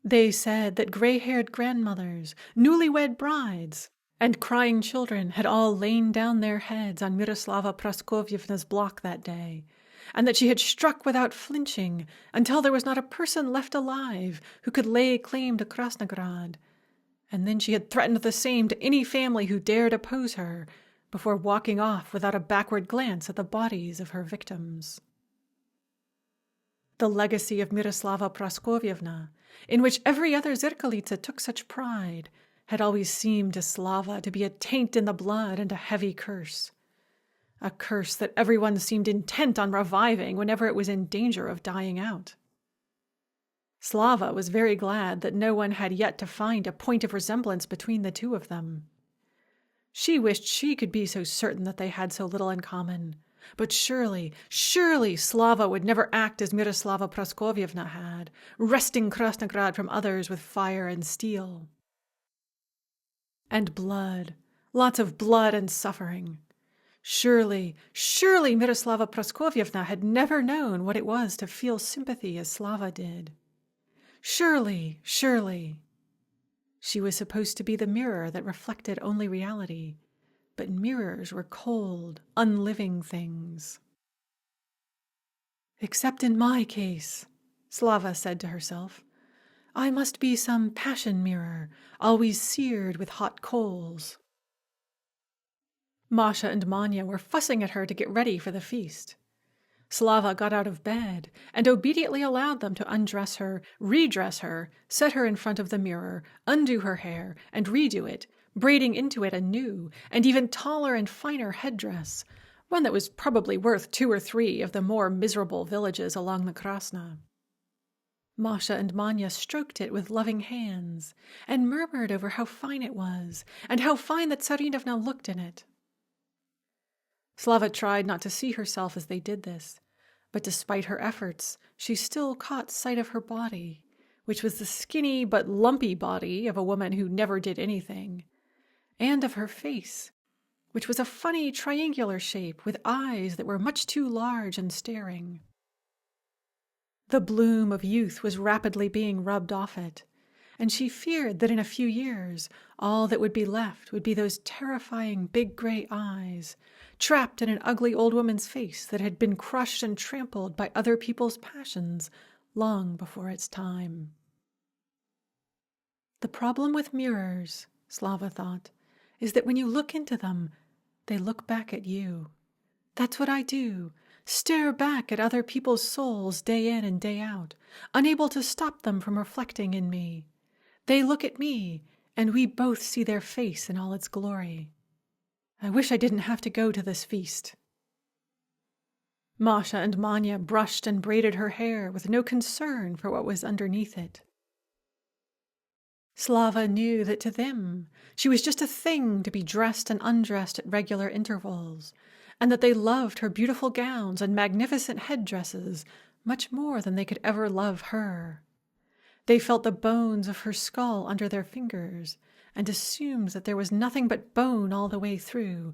They said that gray-haired grandmothers, newlywed brides, and crying children had all lain down their heads on Miroslava Praskovievna's block that day, and that she had struck without flinching until there was not a person left alive who could lay claim to Krasnograd, and then she had threatened the same to any family who dared oppose her, before walking off without a backward glance at the bodies of her victims. The legacy of Miroslava Praskovievna, in which every other Zirkalitsa took such pride, had always seemed to Slava to be a taint in the blood and a heavy curse. A curse that everyone seemed intent on reviving whenever it was in danger of dying out. Slava was very glad that no one had yet to find a point of resemblance between the two of them. She wished she could be so certain that they had so little in common, but surely Slava would never act as Miroslava Praskovievna had, wresting Krasnograd from others with fire and steel. And blood, lots of blood and suffering. Surely Miroslava Praskovievna had never known what it was to feel sympathy as Slava did. Surely. She was supposed to be the mirror that reflected only reality, but mirrors were cold, unliving things. Except in my case, Slava said to herself, I must be some passion mirror, always seared with hot coals. Masha and Manya were fussing at her to get ready for the feast. Slava got out of bed and obediently allowed them to undress her, redress her, set her in front of the mirror, undo her hair, and redo it, braiding into it a new and even taller and finer headdress, one that was probably worth 2 or 3 of the more miserable villages along the Krasna. Masha and Manya stroked it with loving hands and murmured over how fine it was and how fine the Tsarinovna looked in it. Slava tried not to see herself as they did this, but despite her efforts, she still caught sight of her body, which was the skinny but lumpy body of a woman who never did anything, and of her face, which was a funny triangular shape with eyes that were much too large and staring. The bloom of youth was rapidly being rubbed off it, and she feared that in a few years all that would be left would be those terrifying big gray eyes, trapped in an ugly old woman's face that had been crushed and trampled by other people's passions long before its time. The problem with mirrors, Slava thought, is that when you look into them, they look back at you. That's what I do. Stare back at other people's souls day in and day out, unable to stop them from reflecting in me. They look at me, and we both see their face in all its glory. I wish I didn't have to go to this feast. Masha and Manya brushed and braided her hair with no concern for what was underneath it. Slava knew that to them she was just a thing to be dressed and undressed at regular intervals, and that they loved her beautiful gowns and magnificent headdresses much more than they could ever love her. They felt the bones of her skull under their fingers, and assumed that there was nothing but bone all the way through,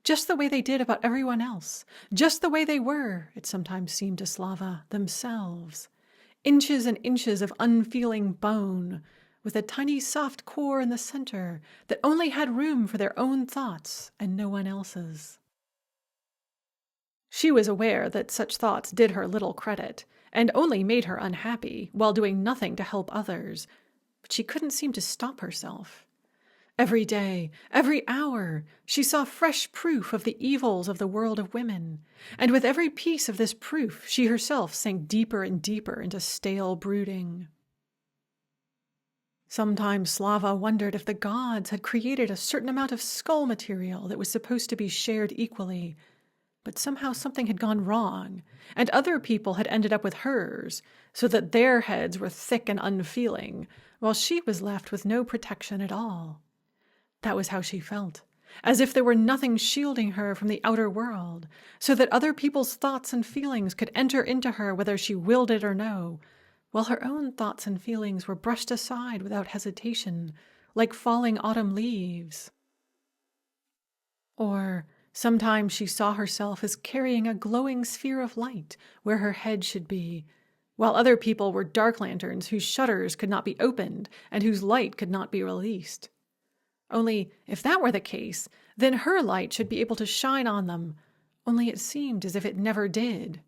just the way they did about everyone else, just the way they were, it sometimes seemed to Slava, themselves. Inches and inches of unfeeling bone, with a tiny soft core in the center that only had room for their own thoughts and no one else's. She was aware that such thoughts did her little credit, and only made her unhappy, while doing nothing to help others, but she couldn't seem to stop herself. Every day, every hour, she saw fresh proof of the evils of the world of women, and with every piece of this proof she herself sank deeper and deeper into stale brooding. Sometimes Slava wondered if the gods had created a certain amount of skull material that was supposed to be shared equally, but somehow something had gone wrong, and other people had ended up with hers, so that their heads were thick and unfeeling, while she was left with no protection at all. That was how she felt, as if there were nothing shielding her from the outer world, so that other people's thoughts and feelings could enter into her whether she willed it or no, while her own thoughts and feelings were brushed aside without hesitation, like falling autumn leaves. Or sometimes she saw herself as carrying a glowing sphere of light where her head should be, while other people were dark lanterns whose shutters could not be opened and whose light could not be released. Only, if that were the case, then her light should be able to shine on them, only it seemed as if it never did.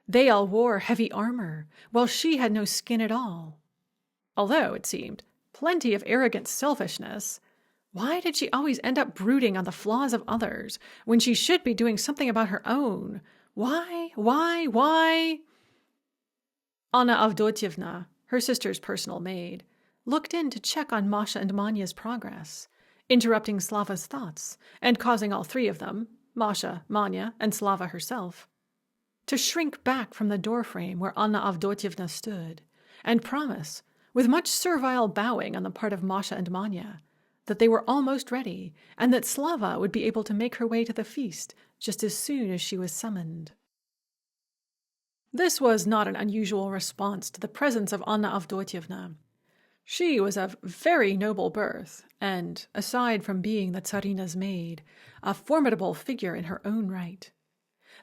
They all wore heavy armor, while she had no skin at all. Although, it seemed, plenty of arrogant selfishness, why did she always end up brooding on the flaws of others, when she should be doing something about her own? Why? Anna Avdotyevna, her sister's personal maid, looked in to check on Masha and Manya's progress, interrupting Slava's thoughts, and causing all three of them, Masha, Manya, and Slava herself, to shrink back from the doorframe where Anna Avdotyevna stood, and promise, with much servile bowing on the part of Masha and Manya, that they were almost ready, and that Slava would be able to make her way to the feast just as soon as she was summoned. This was not an unusual response to the presence of Anna Avdotyevna. She was of very noble birth, and, aside from being the Tsarina's maid, a formidable figure in her own right.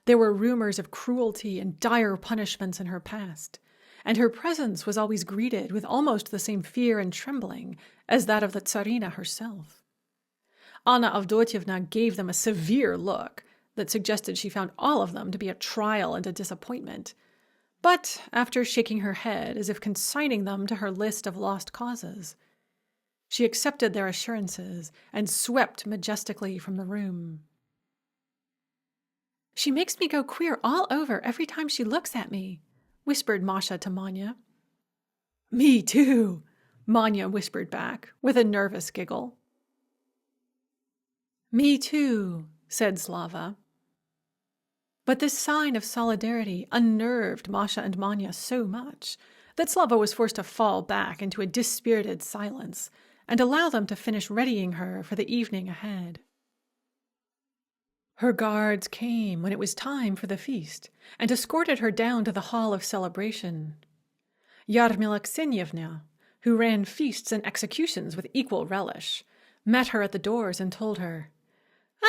There were rumors of cruelty and dire punishments in her past, and her presence was always greeted with almost the same fear and trembling as that of the Tsarina herself. Anna Avdotyevna gave them a severe look that suggested she found all of them to be a trial and a disappointment, but after shaking her head as if consigning them to her list of lost causes, she accepted their assurances and swept majestically from the room. "She makes me go queer all over every time she looks at me," whispered Masha to Manya. "Me too," Manya whispered back, with a nervous giggle. "Me too," said Slava. But this sign of solidarity unnerved Masha and Manya so much that Slava was forced to fall back into a dispirited silence and allow them to finish readying her for the evening ahead. Her guards came when it was time for the feast and escorted her down to the hall of celebration. Yarmila Ksenievna, who ran feasts and executions with equal relish, met her at the doors and told her,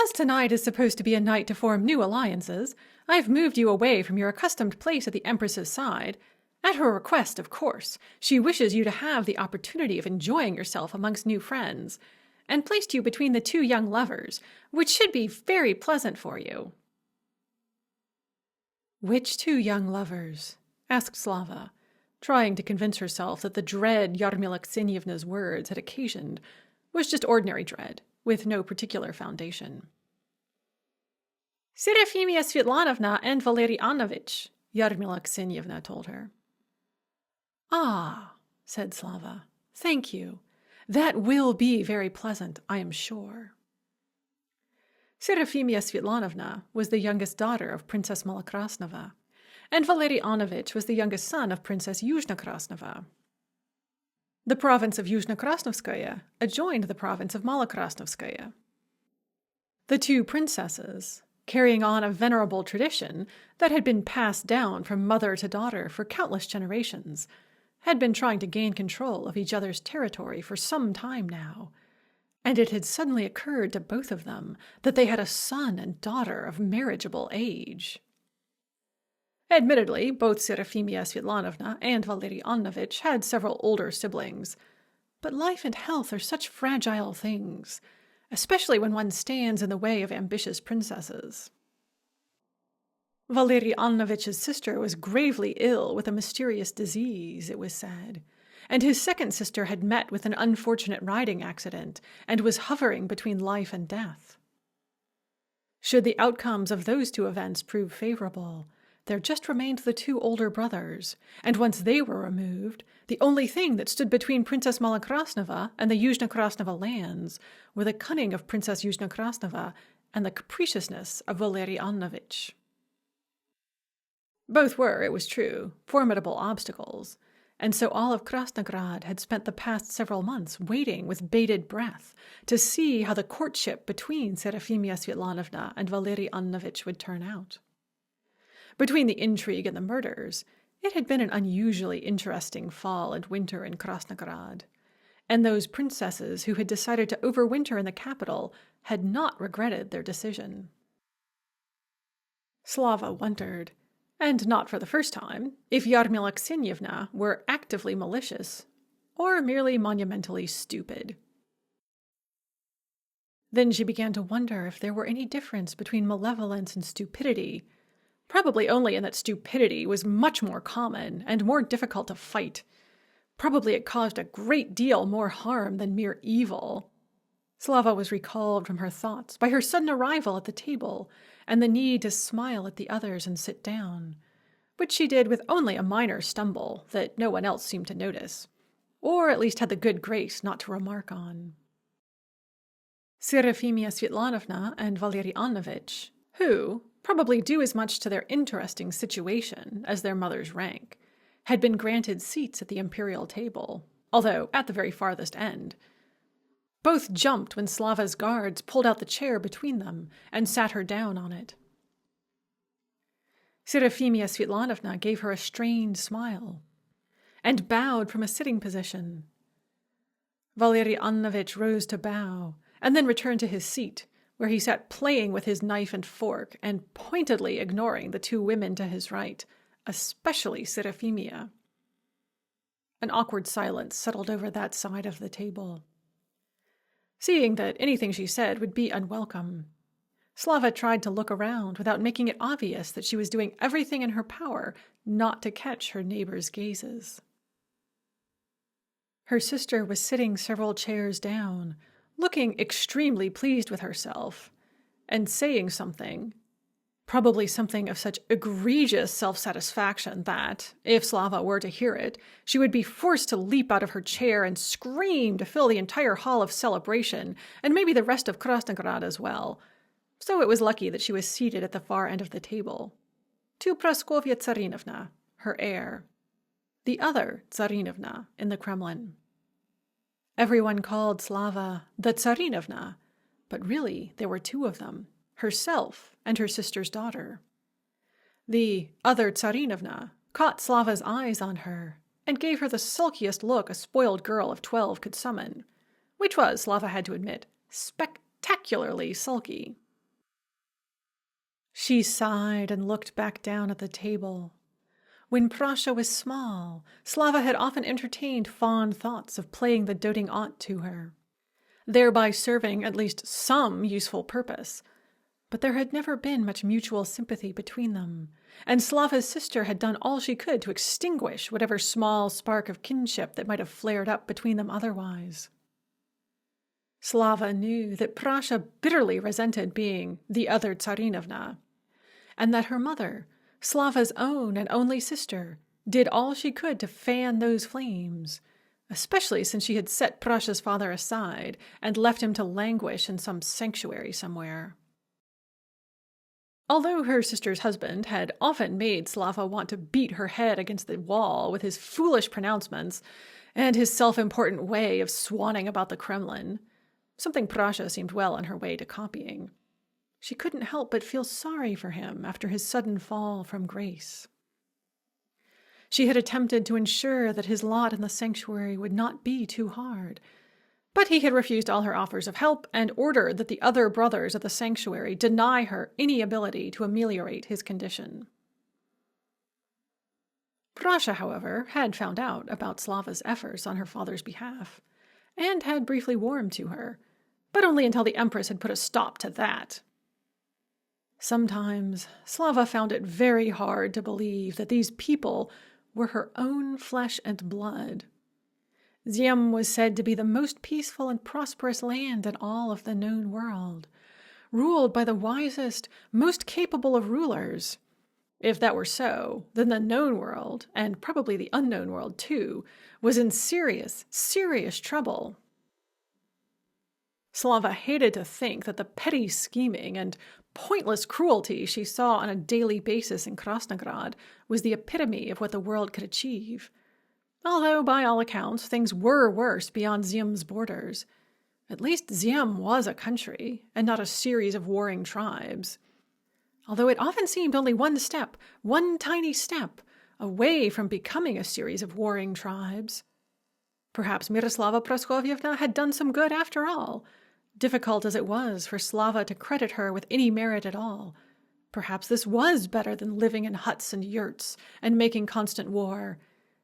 "As tonight is supposed to be a night to form new alliances, I've moved you away from your accustomed place at the Empress's side. At her request, of course, she wishes you to have the opportunity of enjoying yourself amongst new friends, and placed you between the two young lovers, which should be very pleasant for you." "Which two young lovers?" asked Slava, trying to convince herself that the dread Yarmila Ksenievna's words had occasioned was just ordinary dread, with no particular foundation. "Serafimia Svetlanovna and Valery Annovich," Yarmila Ksenievna told her. "Ah," said Slava, "thank you. That will be very pleasant, I am sure." Serafimia Svetlanovna was the youngest daughter of Princess Malokrasnova, and Valery Annovich was the youngest son of Princess Yuzhna Krasnova. The province of Yuzhno-Krasnovskaya adjoined the province of Malokrasnovskaya. The two princesses, carrying on a venerable tradition that had been passed down from mother to daughter for countless generations, had been trying to gain control of each other's territory for some time now, and it had suddenly occurred to both of them that they had a son and daughter of marriageable age. Admittedly, both Serafimia Svetlanovna and Valery Annovich had several older siblings, but life and health are such fragile things, especially when one stands in the way of ambitious princesses. Valery Annovich's sister was gravely ill with a mysterious disease, it was said, and his second sister had met with an unfortunate riding accident and was hovering between life and death. Should the outcomes of those two events prove favorable, there just remained the two older brothers, and once they were removed, the only thing that stood between Princess Malokrasnova and the Yuzhno-Krasnova lands were the cunning of Princess Yuzhno-Krasnova and the capriciousness of Valery Annovich. Both were, it was true, formidable obstacles, and so all of Krasnograd had spent the past several months waiting with bated breath to see how the courtship between Serafimia Svetlanovna and Valery Annovich would turn out. Between the intrigue and the murders, it had been an unusually interesting fall and winter in Krasnograd, and those princesses who had decided to overwinter in the capital had not regretted their decision. Slava wondered, and not for the first time, if Yarmila Ksenievna were actively malicious or merely monumentally stupid. Then she began to wonder if there were any difference between malevolence and stupidity, probably only in that stupidity was much more common and more difficult to fight. Probably it caused a great deal more harm than mere evil. Slava was recalled from her thoughts by her sudden arrival at the table and the need to smile at the others and sit down, which she did with only a minor stumble that no one else seemed to notice, or at least had the good grace not to remark on. Serafimia Svetlanovna and Valery Annovich, who, probably due as much to their interesting situation as their mother's rank, had been granted seats at the imperial table, although at the very farthest end. Both jumped when Slava's guards pulled out the chair between them and sat her down on it. Serafimia Svetlanovna gave her a strained smile and bowed from a sitting position. Valery Annovich rose to bow and then returned to his seat, where he sat playing with his knife and fork and pointedly ignoring the two women to his right, especially Serafimia. An awkward silence settled over that side of the table. Seeing that anything she said would be unwelcome, Slava tried to look around without making it obvious that she was doing everything in her power not to catch her neighbors' gazes. Her sister was sitting several chairs down, looking extremely pleased with herself, and saying something, probably something of such egregious self-satisfaction that, if Slava were to hear it, she would be forced to leap out of her chair and scream to fill the entire hall of celebration, and maybe the rest of Krasnograd as well. So it was lucky that she was seated at the far end of the table. To Praskovya Tsarinovna, her heir, the other Tsarinovna in the Kremlin. Everyone called Slava the Tsarinovna, but really there were two of them, herself and her sister's daughter. The other Tsarinovna caught Slava's eyes on her and gave her the sulkiest look a spoiled girl of 12 could summon, which was, Slava had to admit, spectacularly sulky. She sighed and looked back down at the table. When Prasha was small, Slava had often entertained fond thoughts of playing the doting aunt to her, thereby serving at least some useful purpose. But there had never been much mutual sympathy between them, and Slava's sister had done all she could to extinguish whatever small spark of kinship that might have flared up between them otherwise. Slava knew that Prasha bitterly resented being the other Tsarinovna, and that her mother, Slava's own and only sister, did all she could to fan those flames, especially since she had set Prasha's father aside and left him to languish in some sanctuary somewhere. Although her sister's husband had often made Slava want to beat her head against the wall with his foolish pronouncements, and his self-important way of swanning about the Kremlin, something Prasha seemed well on her way to copying. She couldn't help but feel sorry for him after his sudden fall from grace. She had attempted to ensure that his lot in the sanctuary would not be too hard, but he had refused all her offers of help and ordered that the other brothers of the sanctuary deny her any ability to ameliorate his condition. Prasha, however, had found out about Slava's efforts on her father's behalf, and had briefly warmed to her, but only until the Empress had put a stop to that. Sometimes Slava found it very hard to believe that these people were her own flesh and blood. Ziem was said to be the most peaceful and prosperous land in all of the known world, ruled by the wisest, most capable of rulers. If that were so, then the known world, and probably the unknown world too, was in serious, serious trouble. Slava hated to think that the petty scheming and pointless cruelty she saw on a daily basis in Krasnograd was the epitome of what the world could achieve. Although, by all accounts, things were worse beyond Ziem's borders. At least Ziem was a country, and not a series of warring tribes. Although it often seemed only one tiny step, away from becoming a series of warring tribes. Perhaps Miroslava Praskovievna had done some good after all, difficult as it was for Slava to credit her with any merit at all. Perhaps this was better than living in huts and yurts and making constant war.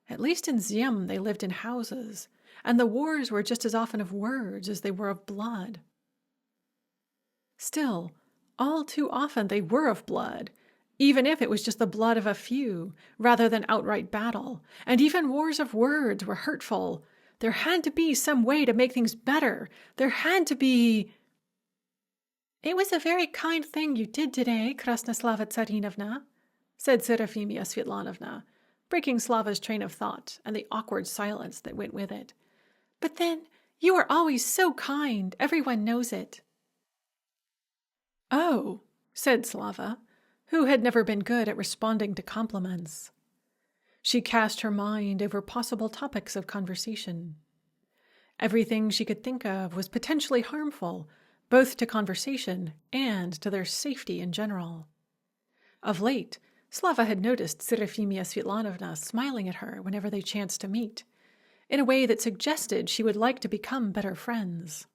At least in Ziem they lived in houses, and the wars were just as often of words as they were of blood. Still, all too often they were of blood, even if it was just the blood of a few, rather than outright battle, and even wars of words were hurtful. There had to be some way to make things better. There had to be... "It was a very kind thing you did today, Krasnoslava Tsarinovna," said Serafimia Svetlanovna, breaking Slava's train of thought and the awkward silence that went with it. "But then, you are always so kind. Everyone knows it." "Oh," said Slava, who had never been good at responding to compliments. She cast her mind over possible topics of conversation. Everything she could think of was potentially harmful, both to conversation and to their safety in general. Of late, Slava had noticed Serafimia Svetlanovna smiling at her whenever they chanced to meet, in a way that suggested she would like to become better friends.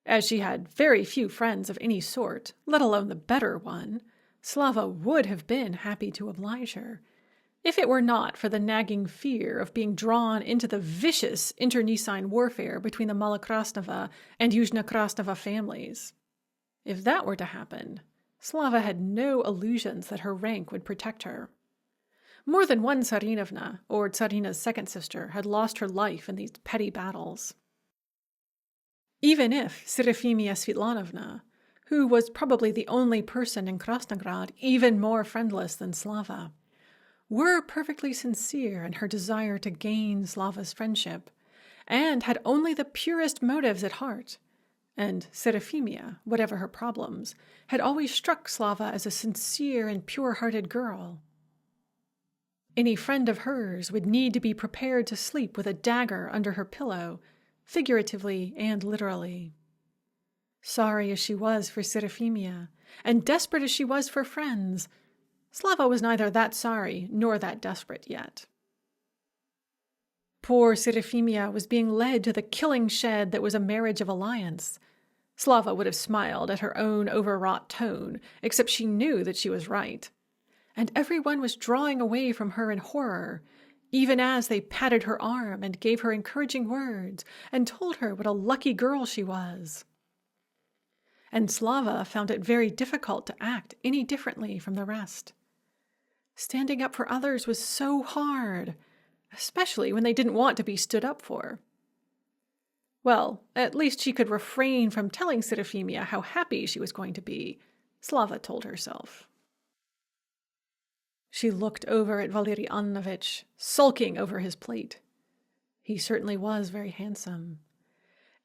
As she had very few friends of any sort, let alone the better one, Slava would have been happy to oblige her, if it were not for the nagging fear of being drawn into the vicious internecine warfare between the Malokrasnova and Yuzhno-Krasnova families. If that were to happen, Slava had no illusions that her rank would protect her. More than one Tsarinovna, or Tsarina's second sister, had lost her life in these petty battles. Even if Serafimia Svetlanovna, who was probably the only person in Krasnograd even more friendless than Slava, were perfectly sincere in her desire to gain Slava's friendship, and had only the purest motives at heart, and Serafimia, whatever her problems, had always struck Slava as a sincere and pure-hearted girl. Any friend of hers would need to be prepared to sleep with a dagger under her pillow, figuratively and literally. Sorry as she was for Serafimia, and desperate as she was for friends, Slava was neither that sorry nor that desperate yet. Poor Serafimia was being led to the killing shed that was a marriage of alliance. Slava would have smiled at her own overwrought tone, except she knew that she was right. And everyone was drawing away from her in horror, even as they patted her arm and gave her encouraging words and told her what a lucky girl she was. And Slava found it very difficult to act any differently from the rest. Standing up for others was so hard, especially when they didn't want to be stood up for. Well, at least she could refrain from telling Serafimia how happy she was going to be, Slava told herself. She looked over at Valery Annovich, sulking over his plate. He certainly was very handsome,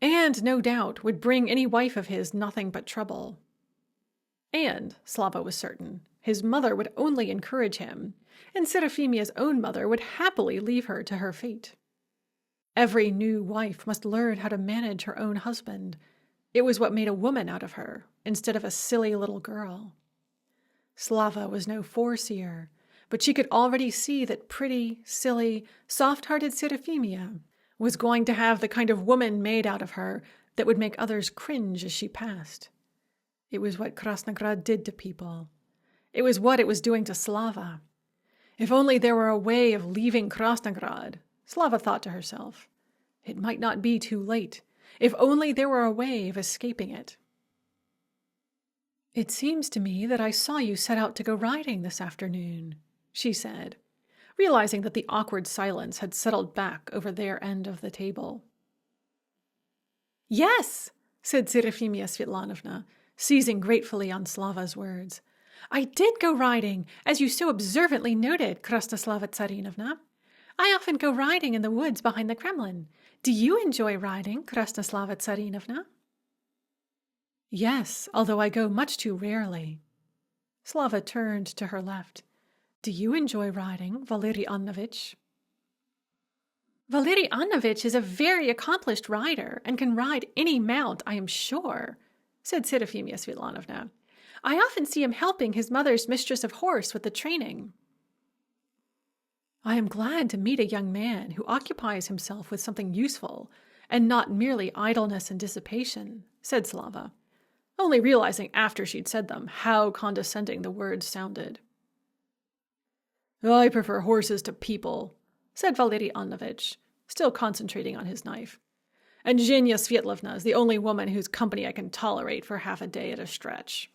and no doubt would bring any wife of his nothing but trouble. And, Slava was certain, his mother would only encourage him, and Serafimia's own mother would happily leave her to her fate. Every new wife must learn how to manage her own husband. It was what made a woman out of her, instead of a silly little girl. Slava was no foreseer, but she could already see that pretty, silly, soft-hearted Seraphimia was going to have the kind of woman made out of her that would make others cringe as she passed. It was what Krasnograd did to people. It was what it was doing to Slava. If only there were a way of leaving Krasnograd, Slava thought to herself. It might not be too late. If only there were a way of escaping it. "It seems to me that I saw you set out to go riding this afternoon," she said, realizing that the awkward silence had settled back over their end of the table. "Yes," said Seraphimia Svetlanovna, seizing gratefully on Slava's words. "I did go riding, as you so observantly noted, Krasnoslava Tsarinovna. I often go riding in the woods behind the Kremlin. Do you enjoy riding, Krasnoslava Tsarinovna?" "Yes, although I go much too rarely." Slava turned to her left. "Do you enjoy riding, Valery Annovich?" "Valery Annovich is a very accomplished rider and can ride any mount, I am sure," said Seraphimia Svetlanovna. "I often see him helping his mother's mistress of horse with the training." "I am glad to meet a young man who occupies himself with something useful and not merely idleness and dissipation," said Slava, only realizing after she'd said them how condescending the words sounded. "I prefer horses to people," said Valery Annovich, still concentrating on his knife. "And Zhenya Svetlovna is the only woman whose company I can tolerate for half a day at a stretch."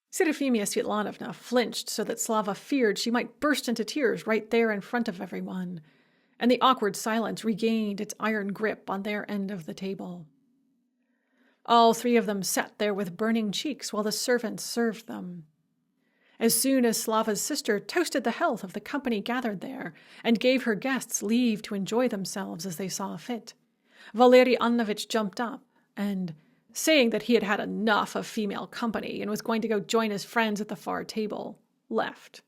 Seraphimia Svetlanovna flinched so that Slava feared she might burst into tears right there in front of everyone, and the awkward silence regained its iron grip on their end of the table. All three of them sat there with burning cheeks while the servants served them. As soon as Slava's sister toasted the health of the company gathered there and gave her guests leave to enjoy themselves as they saw fit, Valery Annovich jumped up and, saying that he had had enough of female company and was going to go join his friends at the far table, left.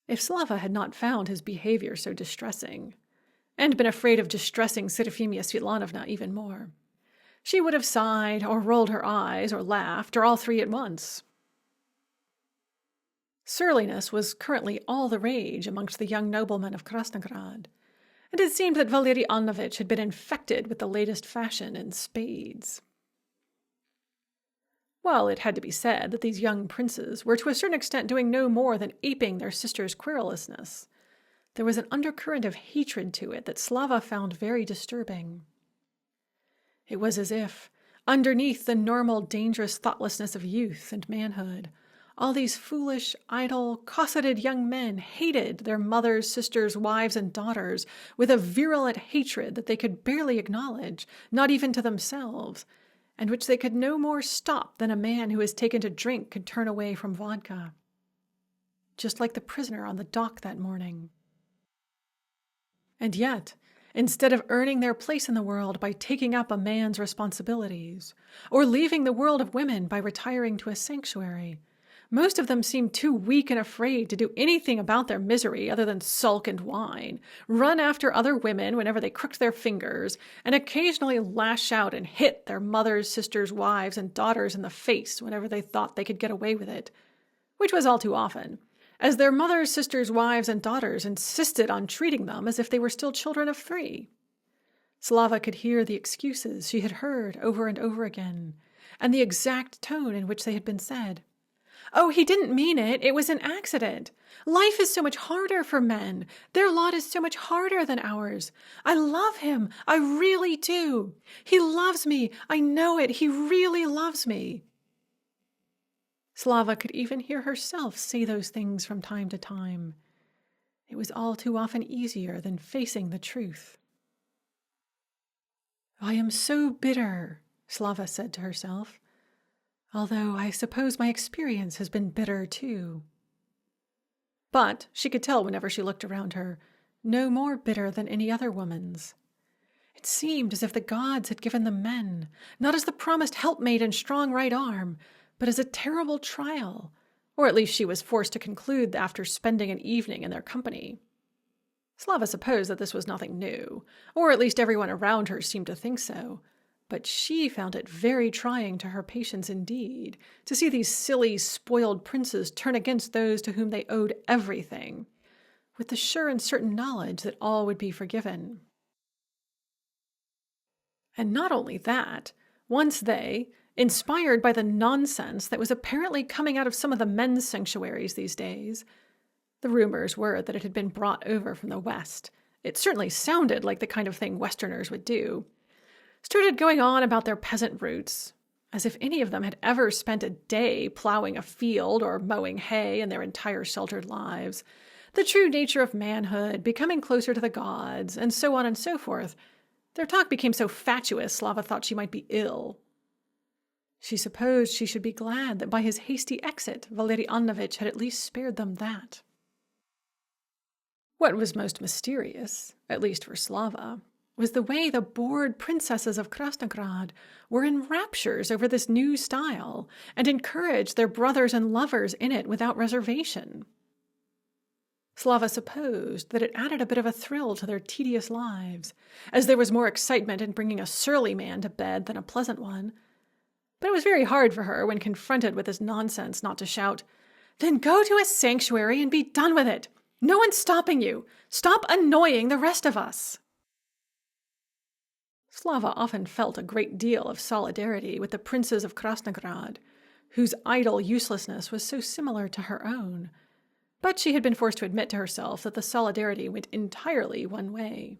If Slava had not found his behavior so distressing, and been afraid of distressing Seraphimia Svetlanovna even more, she would have sighed or rolled her eyes or laughed or all three at once. Surliness was currently all the rage amongst the young noblemen of Krasnograd, and it seemed that Valery Annovich had been infected with the latest fashion in spades. Well, it had to be said that these young princes were to a certain extent doing no more than aping their sister's querulousness. There was an undercurrent of hatred to it that Slava found very disturbing. It was as if, underneath the normal dangerous thoughtlessness of youth and manhood, all these foolish, idle, cosseted young men hated their mothers, sisters, wives, and daughters with a virulent hatred that they could barely acknowledge, not even to themselves, and which they could no more stop than a man who has taken to drink could turn away from vodka. Just like the prisoner on the dock that morning. And yet, instead of earning their place in the world by taking up a man's responsibilities, or leaving the world of women by retiring to a sanctuary, most of them seemed too weak and afraid to do anything about their misery other than sulk and whine, run after other women whenever they crooked their fingers, and occasionally lash out and hit their mothers, sisters, wives, and daughters in the face whenever they thought they could get away with it, which was all too often, as their mothers, sisters, wives, and daughters insisted on treating them as if they were still children of 3. Slava could hear the excuses she had heard over and over again, and the exact tone in which they had been said. "Oh, he didn't mean it. It was an accident. Life is so much harder for men. Their lot is so much harder than ours. I love him. I really do. He loves me. I know it. He really loves me." Slava could even hear herself say those things from time to time. It was all too often easier than facing the truth. "I am so bitter," Slava said to herself. "Although I suppose my experience has been bitter too." But she could tell whenever she looked around her, no more bitter than any other woman's. It seemed as if the gods had given them men, not as the promised helpmate and strong right arm, but as a terrible trial, or at least she was forced to conclude after spending an evening in their company. Slava supposed that this was nothing new, or at least everyone around her seemed to think so. But she found it very trying to her patience indeed, to see these silly, spoiled princes turn against those to whom they owed everything, with the sure and certain knowledge that all would be forgiven. And not only that, once they, inspired by the nonsense that was apparently coming out of some of the men's sanctuaries these days, the rumors were that it had been brought over from the West. It certainly sounded like the kind of thing Westerners would do. Started going on about their peasant roots, as if any of them had ever spent a day plowing a field or mowing hay in their entire sheltered lives, the true nature of manhood, becoming closer to the gods, and so on and so forth. Their talk became so fatuous, Slava thought she might be ill. She supposed she should be glad that by his hasty exit, Valery Annovich had at least spared them that. What was most mysterious, at least for Slava, was the way the bored princesses of Krasnograd were in raptures over this new style and encouraged their brothers and lovers in it without reservation. Slava supposed that it added a bit of a thrill to their tedious lives, as there was more excitement in bringing a surly man to bed than a pleasant one. But it was very hard for her, when confronted with this nonsense, not to shout, "Then go to a sanctuary and be done with it! No one's stopping you! Stop annoying the rest of us!" Slava often felt a great deal of solidarity with the princes of Krasnograd, whose idle uselessness was so similar to her own. But she had been forced to admit to herself that the solidarity went entirely one way.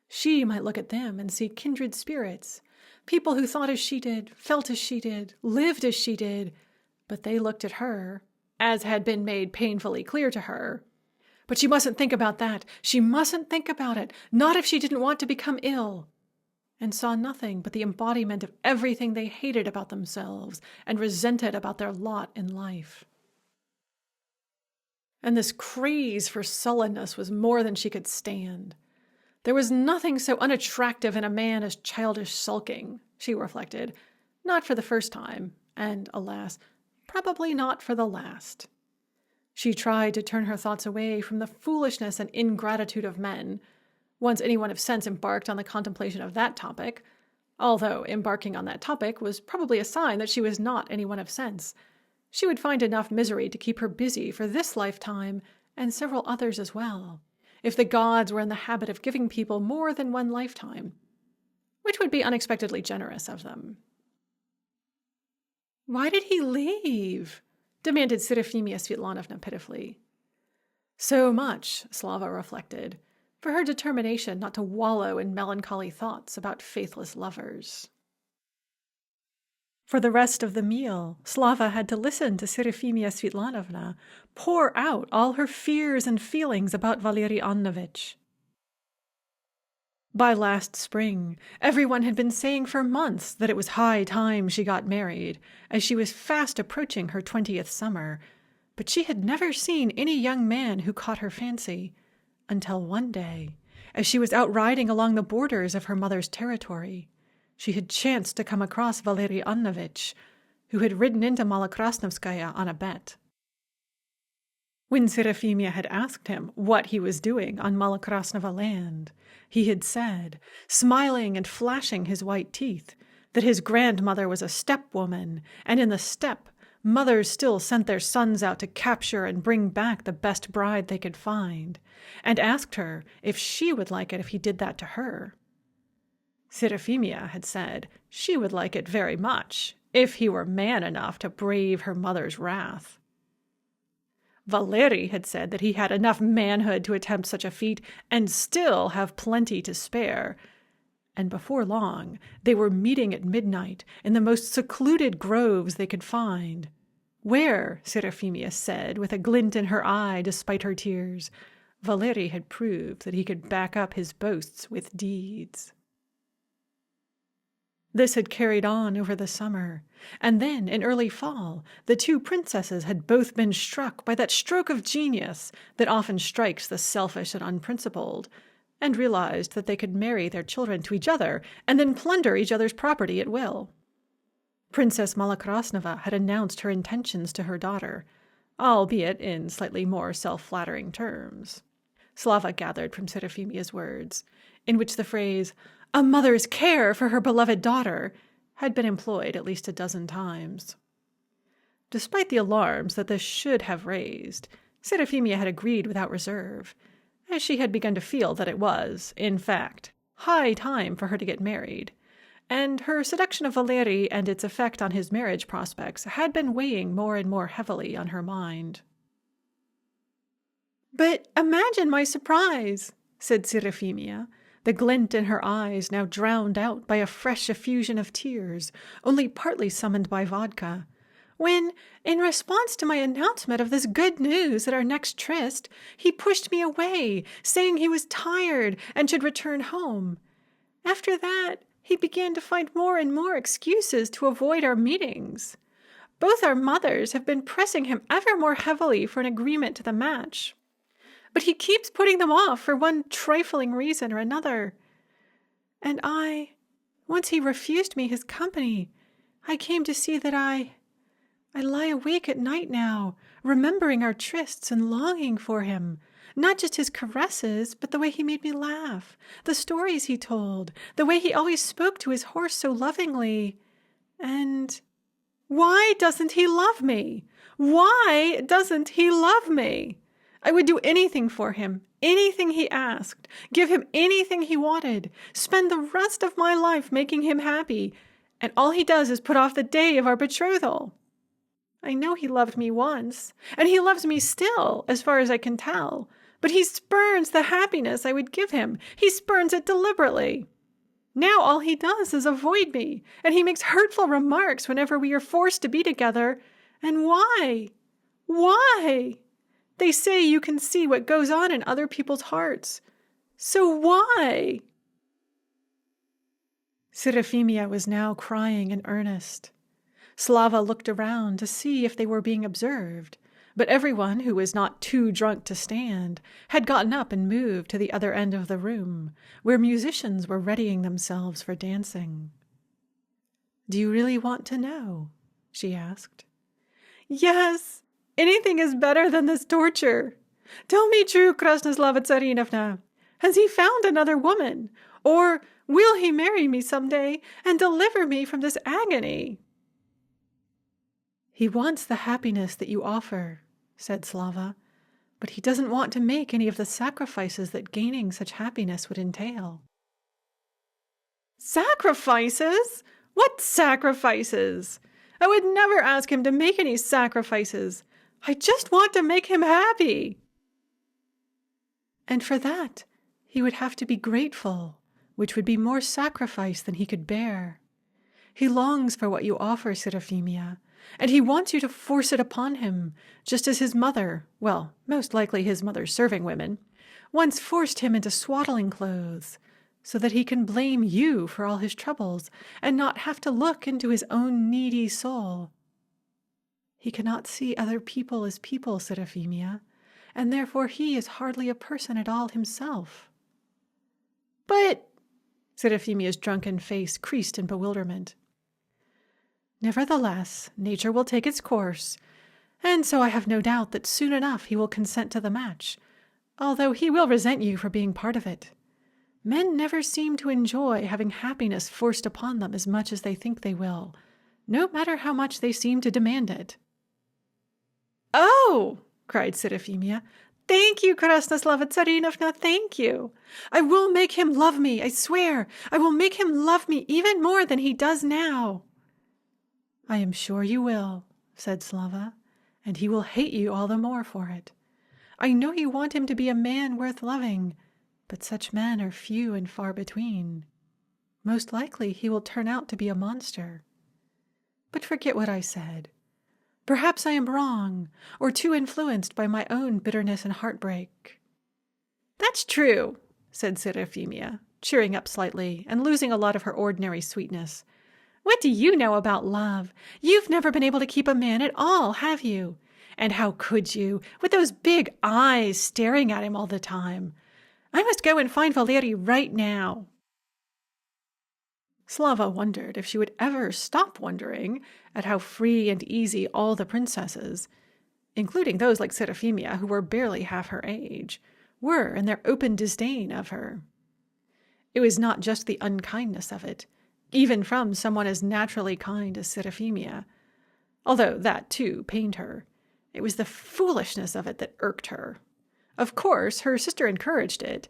She might look at them and see kindred spirits, people who thought as she did, felt as she did, lived as she did, but they looked at her, as had been made painfully clear to her. But she mustn't think about that. She mustn't think about it, not if she didn't want to become ill, and saw nothing but the embodiment of everything they hated about themselves and resented about their lot in life. And this craze for sullenness was more than she could stand. There was nothing so unattractive in a man as childish sulking, she reflected, not for the first time, and, alas, probably not for the last. She tried to turn her thoughts away from the foolishness and ingratitude of men, once anyone of sense embarked on the contemplation of that topic, although embarking on that topic was probably a sign that she was not anyone of sense. She would find enough misery to keep her busy for this lifetime and several others as well, if the gods were in the habit of giving people more than one lifetime, which would be unexpectedly generous of them. "Why did he leave?" demanded Serafimia Svetlanovna pitifully. So much, Slava reflected, for her determination not to wallow in melancholy thoughts about faithless lovers. For the rest of the meal, Slava had to listen to Serafimia Svetlanovna pour out all her fears and feelings about Valery Annovich. By last spring, everyone had been saying for months that it was high time she got married, as she was fast approaching her 20th summer, but she had never seen any young man who caught her fancy, until one day, as she was out riding along the borders of her mother's territory, she had chanced to come across Valery Annovich, who had ridden into Malokrasnovskaya on a bet. When Serafimia had asked him what he was doing on Malokrasnova land, he had said, smiling and flashing his white teeth, that his grandmother was a steppe woman, and in the steppe, mothers still sent their sons out to capture and bring back the best bride they could find, and asked her if she would like it if he did that to her. Serafimia had said she would like it very much, if he were man enough to brave her mother's wrath. Valery had said that he had enough manhood to attempt such a feat and still have plenty to spare, and before long they were meeting at midnight in the most secluded groves they could find, where, Serafimia said, with a glint in her eye despite her tears, Valery had proved that he could back up his boasts with deeds. This had carried on over the summer, and then, in early fall, the two princesses had both been struck by that stroke of genius that often strikes the selfish and unprincipled, and realized that they could marry their children to each other and then plunder each other's property at will. Princess Malokrasnova had announced her intentions to her daughter, albeit in slightly more self-flattering terms. Slava gathered from Seraphimia's words, in which the phrase, "a mother's care for her beloved daughter," had been employed at least a dozen times. Despite the alarms that this should have raised, Seraphimia had agreed without reserve, as she had begun to feel that it was, in fact, high time for her to get married, and her seduction of Valeri and its effect on his marriage prospects had been weighing more and more heavily on her mind. "But imagine my surprise," said Seraphimia, the glint in her eyes now drowned out by a fresh effusion of tears, only partly summoned by vodka, "when, in response to my announcement of this good news at our next tryst, he pushed me away, saying he was tired and should return home. After that, he began to find more and more excuses to avoid our meetings. Both our mothers have been pressing him ever more heavily for an agreement to the match. But he keeps putting them off for one trifling reason or another. And once he refused me his company, I came to see that I lie awake at night now, remembering our trysts and longing for him, not just his caresses, but the way he made me laugh, the stories he told, the way he always spoke to his horse so lovingly. And why doesn't he love me? Why doesn't he love me? I would do anything for him, anything he asked, give him anything he wanted, spend the rest of my life making him happy, and all he does is put off the day of our betrothal. I know he loved me once, and he loves me still, as far as I can tell, but he spurns the happiness I would give him. He spurns it deliberately. Now all he does is avoid me, and he makes hurtful remarks whenever we are forced to be together. And why? Why? They say you can see what goes on in other people's hearts. So why?" Seraphimia was now crying in earnest. Slava looked around to see if they were being observed, but everyone who was not too drunk to stand had gotten up and moved to the other end of the room, where musicians were readying themselves for dancing. "Do you really want to know?" she asked. "Yes, anything is better than this torture. Tell me true, Krasnoslava Tsarinovna. Has he found another woman? Or will he marry me someday and deliver me from this agony?" "He wants the happiness that you offer," said Slava, "but he doesn't want to make any of the sacrifices that gaining such happiness would entail." "Sacrifices? What sacrifices? I would never ask him to make any sacrifices. I just want to make him happy." "And for that, he would have to be grateful, which would be more sacrifice than he could bear. He longs for what you offer, Seraphimia, and he wants you to force it upon him, just as his mother, well, most likely his mother's serving women, once forced him into swaddling clothes, so that he can blame you for all his troubles and not have to look into his own needy soul. He cannot see other people as people, Seraphimia, and therefore he is hardly a person at all himself." "But—" Seraphimia's drunken face creased in bewilderment. "Nevertheless, nature will take its course, and so I have no doubt that soon enough he will consent to the match, although he will resent you for being part of it. Men never seem to enjoy having happiness forced upon them as much as they think they will, no matter how much they seem to demand it." "Oh!" cried Seraphimia. "Thank you, Krasnoslava Tsarinovna, thank you. I will make him love me, I swear. I will make him love me even more than he does now." "I am sure you will," said Slava, "and he will hate you all the more for it. I know you want him to be a man worth loving, but such men are few and far between. Most likely he will turn out to be a monster. But forget what I said. Perhaps I am wrong, or too influenced by my own bitterness and heartbreak." "That's true," said Seraphimia, cheering up slightly and losing a lot of her ordinary sweetness. "What do you know about love? You've never been able to keep a man at all, have you? And how could you, with those big eyes staring at him all the time? I must go and find Valeri right now." Slava wondered if she would ever stop wondering at how free and easy all the princesses, including those like Seraphimia who were barely half her age, were in their open disdain of her. It was not just the unkindness of it, even from someone as naturally kind as Seraphimia, although that, too, pained her. It was the foolishness of it that irked her. Of course, her sister encouraged it,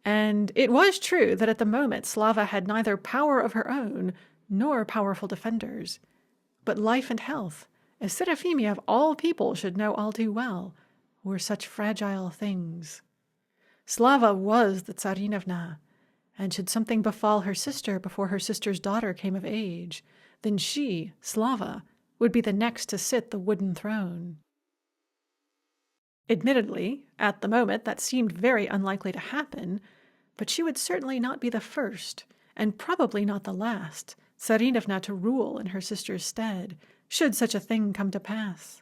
and it was true that at the moment Slava had neither power of her own nor powerful defenders. But life and health, as Seraphimia of all people should know all too well, were such fragile things. Slava was the Tsarinovna, and should something befall her sister before her sister's daughter came of age, then she, Slava, would be the next to sit the wooden throne. Admittedly, at the moment that seemed very unlikely to happen, but she would certainly not be the first, and probably not the last, Tsarinovna to rule in her sister's stead, should such a thing come to pass.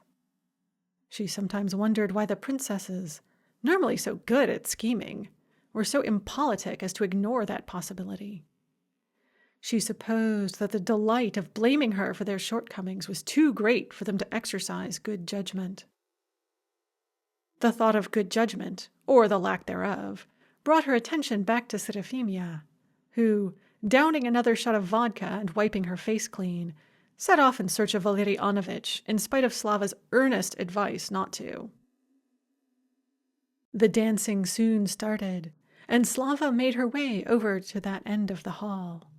She sometimes wondered why the princesses, normally so good at scheming, were so impolitic as to ignore that possibility. She supposed that the delight of blaming her for their shortcomings was too great for them to exercise good judgment. The thought of good judgment, or the lack thereof, brought her attention back to Seraphimia, who, downing another shot of vodka and wiping her face clean, set off in search of Valery Ivanovich in spite of Slava's earnest advice not to. The dancing soon started, and Slava made her way over to that end of the hall.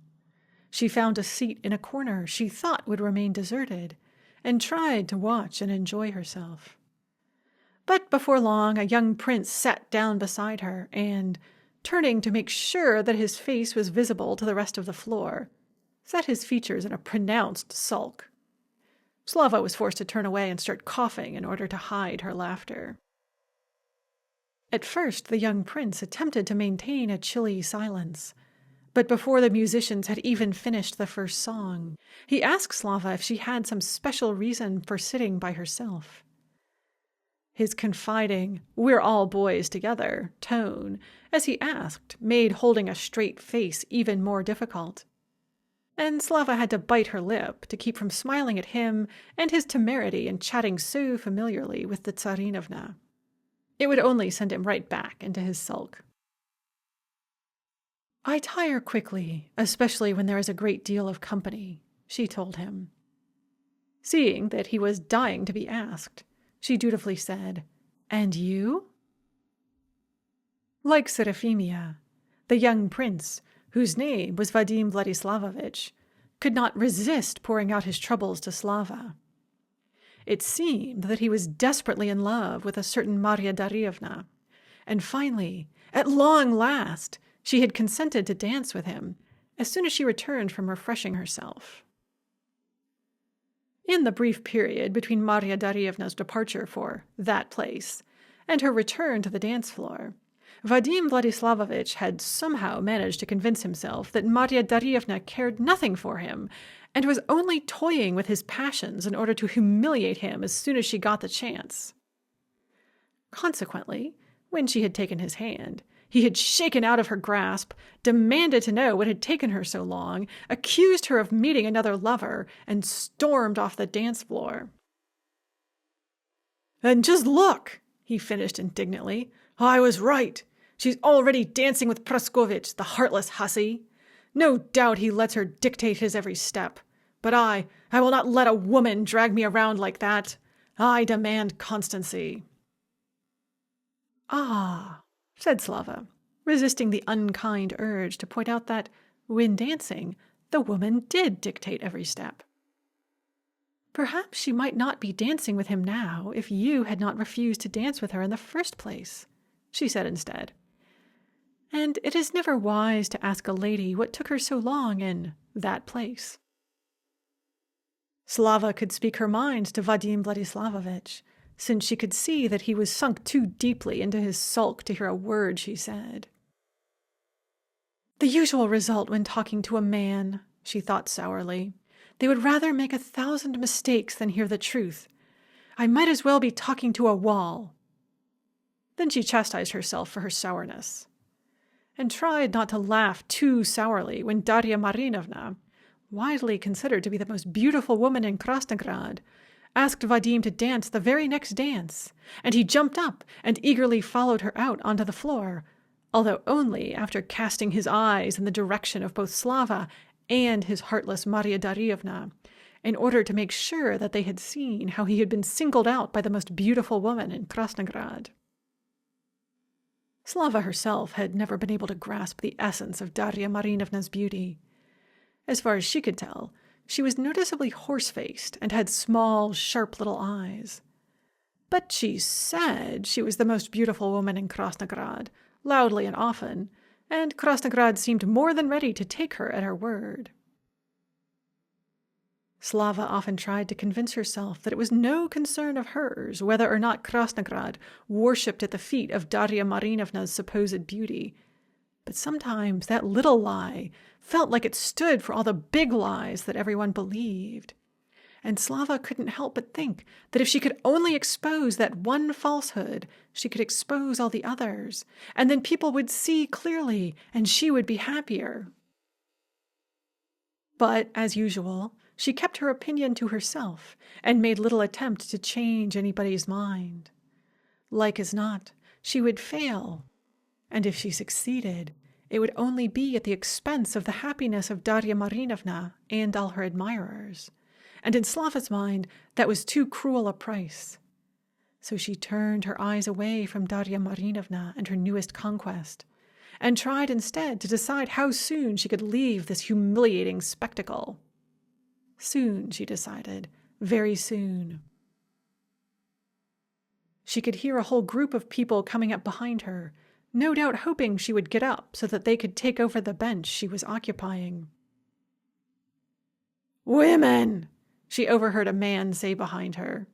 She found a seat in a corner she thought would remain deserted, and tried to watch and enjoy herself. But before long a young prince sat down beside her and, turning to make sure that his face was visible to the rest of the floor, set his features in a pronounced sulk. Slava was forced to turn away and start coughing in order to hide her laughter. At first the young prince attempted to maintain a chilly silence, but before the musicians had even finished the first song, he asked Slava if she had some special reason for sitting by herself. His confiding, "we're all boys together" tone, as he asked, made holding a straight face even more difficult. And Slava had to bite her lip to keep from smiling at him and his temerity in chatting so familiarly with the Tsarinovna. It would only send him right back into his sulk. "I tire quickly, especially when there is a great deal of company," she told him. Seeing that he was dying to be asked, she dutifully said, "And you?" Like Seraphimia, the young prince, whose name was Vadim Vladislavovich, could not resist pouring out his troubles to Slava. It seemed that he was desperately in love with a certain Marya Darievna, and finally, at long last, she had consented to dance with him as soon as she returned from refreshing herself. In the brief period between Marya Darievna's departure for that place and her return to the dance floor, Vadim Vladislavovich had somehow managed to convince himself that Marya Darievna cared nothing for him and was only toying with his passions in order to humiliate him as soon as she got the chance. Consequently, when she had taken his hand, he had shaken out of her grasp, demanded to know what had taken her so long, accused her of meeting another lover, and stormed off the dance floor. "And just look," he finished indignantly. "I was right. She's already dancing with Praskovich, the heartless hussy. No doubt he lets her dictate his every step. But I will not let a woman drag me around like that. I demand constancy." "Ah," said Slava, resisting the unkind urge to point out that, when dancing, the woman did dictate every step. "Perhaps she might not be dancing with him now if you had not refused to dance with her in the first place," she said instead. "And it is never wise to ask a lady what took her so long in that place." Slava could speak her mind to Vadim Vladislavovich, since she could see that he was sunk too deeply into his sulk to hear a word she said. The usual result when talking to a man, she thought sourly. They would rather make 1,000 mistakes than hear the truth. I might as well be talking to a wall. Then she chastised herself for her sourness, and tried not to laugh too sourly when Darya Marinovna, widely considered to be the most beautiful woman in Krasnograd, asked Vadim to dance the very next dance, and he jumped up and eagerly followed her out onto the floor, although only after casting his eyes in the direction of both Slava and his heartless Maria Darievna, in order to make sure that they had seen how he had been singled out by the most beautiful woman in Krasnograd. Slava herself had never been able to grasp the essence of Darya Marinovna's beauty. As far as she could tell, she was noticeably horse-faced and had small, sharp little eyes. But she said she was the most beautiful woman in Krasnograd, loudly and often, and Krasnograd seemed more than ready to take her at her word. Slava often tried to convince herself that it was no concern of hers whether or not Krasnograd worshipped at the feet of Darya Marinovna's supposed beauty, but sometimes that little lie felt like it stood for all the big lies that everyone believed. And Slava couldn't help but think that if she could only expose that one falsehood, she could expose all the others, and then people would see clearly, and she would be happier. But, as usual, she kept her opinion to herself and made little attempt to change anybody's mind. Like as not, she would fail, and if she succeeded, it would only be at the expense of the happiness of Darya Marinovna and all her admirers, and in Slava's mind that was too cruel a price. So she turned her eyes away from Darya Marinovna and her newest conquest, and tried instead to decide how soon she could leave this humiliating spectacle. Soon, she decided, very soon. She could hear a whole group of people coming up behind her, no doubt hoping she would get up so that they could take over the bench she was occupying. "Women!" she overheard a man say behind her.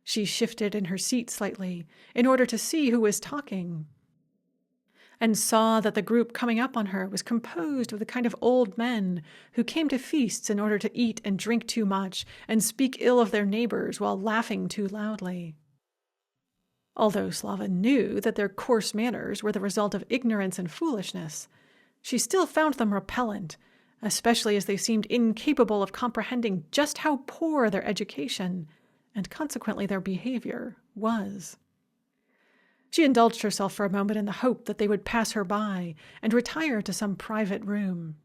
She shifted in her seat slightly in order to see who was talking, and saw that the group coming up on her was composed of the kind of old men who came to feasts in order to eat and drink too much and speak ill of their neighbors while laughing too loudly. Although Slava knew that their coarse manners were the result of ignorance and foolishness, she still found them repellent, especially as they seemed incapable of comprehending just how poor their education, and consequently their behavior, was. She indulged herself for a moment in the hope that they would pass her by and retire to some private room.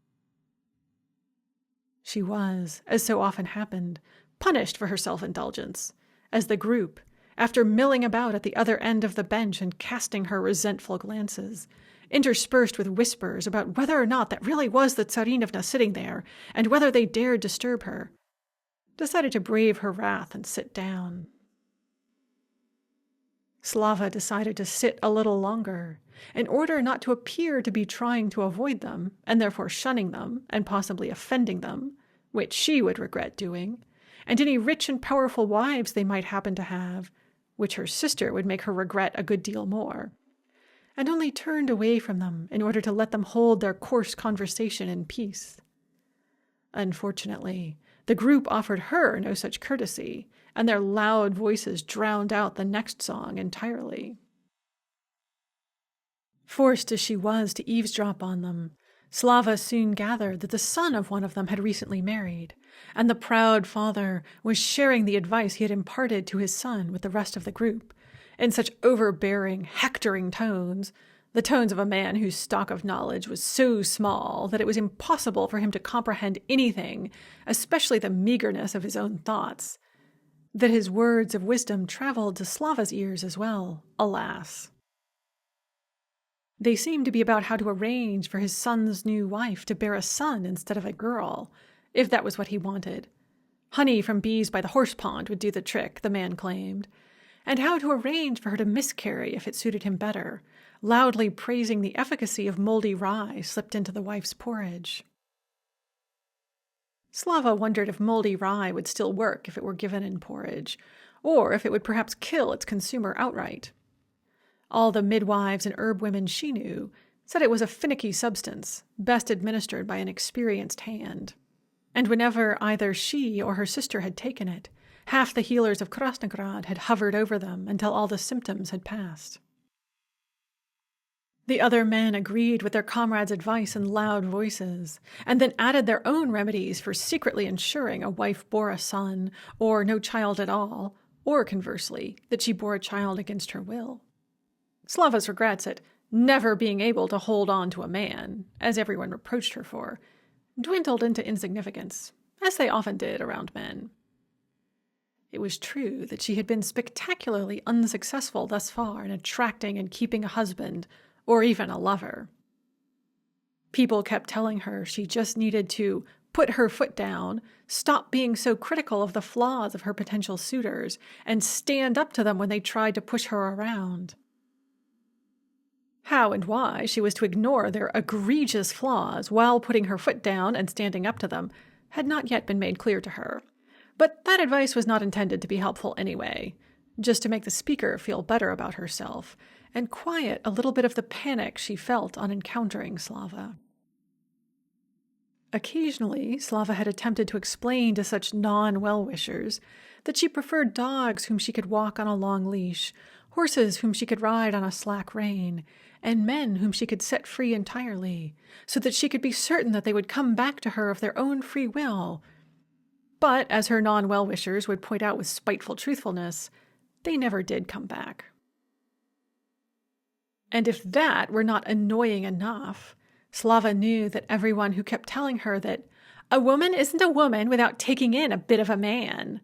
She was, as so often happened, punished for her self-indulgence, as the group, after milling about at the other end of the bench and casting her resentful glances, interspersed with whispers about whether or not that really was the Tsarinovna sitting there, and whether they dared disturb her, decided to brave her wrath and sit down. Slava decided to sit a little longer, in order not to appear to be trying to avoid them, and therefore shunning them, and possibly offending them, which she would regret doing, and any rich and powerful wives they might happen to have, which her sister would make her regret a good deal more, and only turned away from them in order to let them hold their coarse conversation in peace. Unfortunately, the group offered her no such courtesy, and their loud voices drowned out the next song entirely. Forced as she was to eavesdrop on them, Slava soon gathered that the son of one of them had recently married, and the proud father was sharing the advice he had imparted to his son with the rest of the group, in such overbearing, hectoring tones, the tones of a man whose stock of knowledge was so small that it was impossible for him to comprehend anything, especially the meagerness of his own thoughts, that his words of wisdom traveled to Slava's ears as well, alas. They seemed to be about how to arrange for his son's new wife to bear a son instead of a girl, if that was what he wanted. Honey from bees by the horse pond would do the trick, the man claimed, and how to arrange for her to miscarry if it suited him better, loudly praising the efficacy of moldy rye slipped into the wife's porridge. Slava wondered if moldy rye would still work if it were given in porridge, or if it would perhaps kill its consumer outright. All the midwives and herb women she knew said it was a finicky substance, best administered by an experienced hand. And whenever either she or her sister had taken it, half the healers of Krasnograd had hovered over them until all the symptoms had passed. The other men agreed with their comrades' advice in loud voices, and then added their own remedies for secretly ensuring a wife bore a son, or no child at all, or conversely, that she bore a child against her will. Slava's regrets at never being able to hold on to a man, as everyone reproached her for, dwindled into insignificance, as they often did around men. It was true that she had been spectacularly unsuccessful thus far in attracting and keeping a husband, or even a lover. People kept telling her she just needed to put her foot down, stop being so critical of the flaws of her potential suitors, and stand up to them when they tried to push her around. How and why she was to ignore their egregious flaws while putting her foot down and standing up to them had not yet been made clear to her. But that advice was not intended to be helpful anyway, just to make the speaker feel better about herself and quiet a little bit of the panic she felt on encountering Slava. Occasionally, Slava had attempted to explain to such non-well-wishers that she preferred dogs whom she could walk on a long leash, horses whom she could ride on a slack rein, and men whom she could set free entirely, so that she could be certain that they would come back to her of their own free will. But, as her non-well-wishers would point out with spiteful truthfulness, they never did come back. And if that were not annoying enough, Slava knew that everyone who kept telling her that a woman isn't a woman without taking in a bit of a man,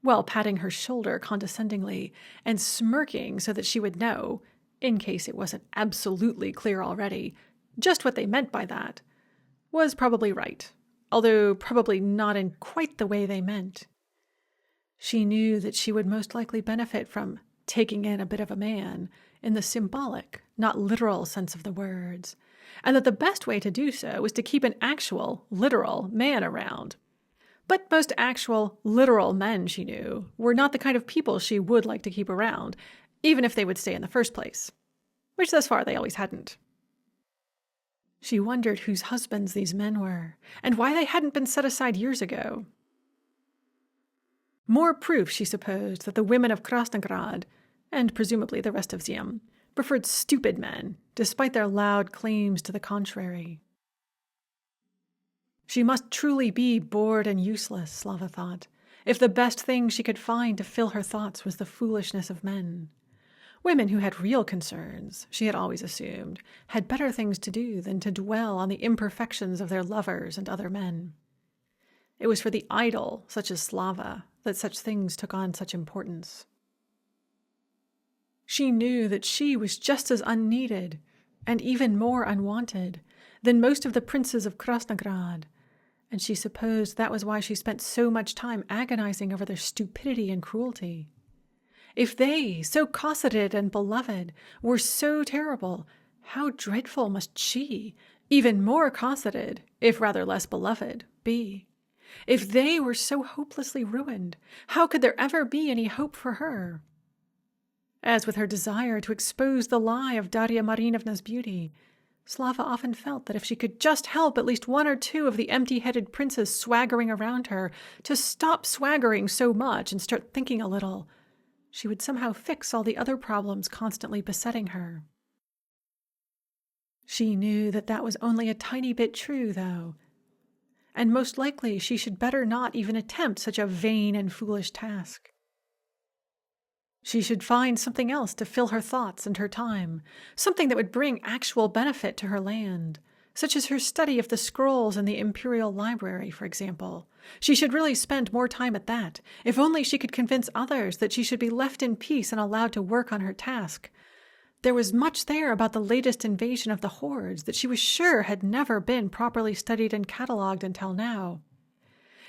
while patting her shoulder condescendingly and smirking so that she would know, in case it wasn't absolutely clear already, just what they meant by that, was probably right, although probably not in quite the way they meant. She knew that she would most likely benefit from taking in a bit of a man in the symbolic, not literal sense of the words, and that the best way to do so was to keep an actual, literal man around. But most actual, literal men, she knew, were not the kind of people she would like to keep around, even if they would stay in the first place, which thus far they always hadn't. She wondered whose husbands these men were, and why they hadn't been set aside years ago. More proof, she supposed, that the women of Krasnograd, and presumably the rest of Ziem, preferred stupid men, despite their loud claims to the contrary. She must truly be bored and useless, Slava thought, if the best thing she could find to fill her thoughts was the foolishness of men. Women who had real concerns, she had always assumed, had better things to do than to dwell on the imperfections of their lovers and other men. It was for the idle, such as Slava, that such things took on such importance. She knew that she was just as unneeded, and even more unwanted, than most of the princes of Krasnograd, and she supposed that was why she spent so much time agonizing over their stupidity and cruelty. If they, so cosseted and beloved, were so terrible, how dreadful must she, even more cosseted, if rather less beloved, be? If they were so hopelessly ruined, how could there ever be any hope for her? As with her desire to expose the lie of Darya Marinovna's beauty, Slava often felt that if she could just help at least one or two of the empty-headed princes swaggering around her to stop swaggering so much and start thinking a little, she would somehow fix all the other problems constantly besetting her. She knew that that was only a tiny bit true, though, and most likely she should better not even attempt such a vain and foolish task. She should find something else to fill her thoughts and her time, something that would bring actual benefit to her land, such as her study of the scrolls in the Imperial Library, for example. She should really spend more time at that, if only she could convince others that she should be left in peace and allowed to work on her task. There was much there about the latest invasion of the hordes that she was sure had never been properly studied and catalogued until now.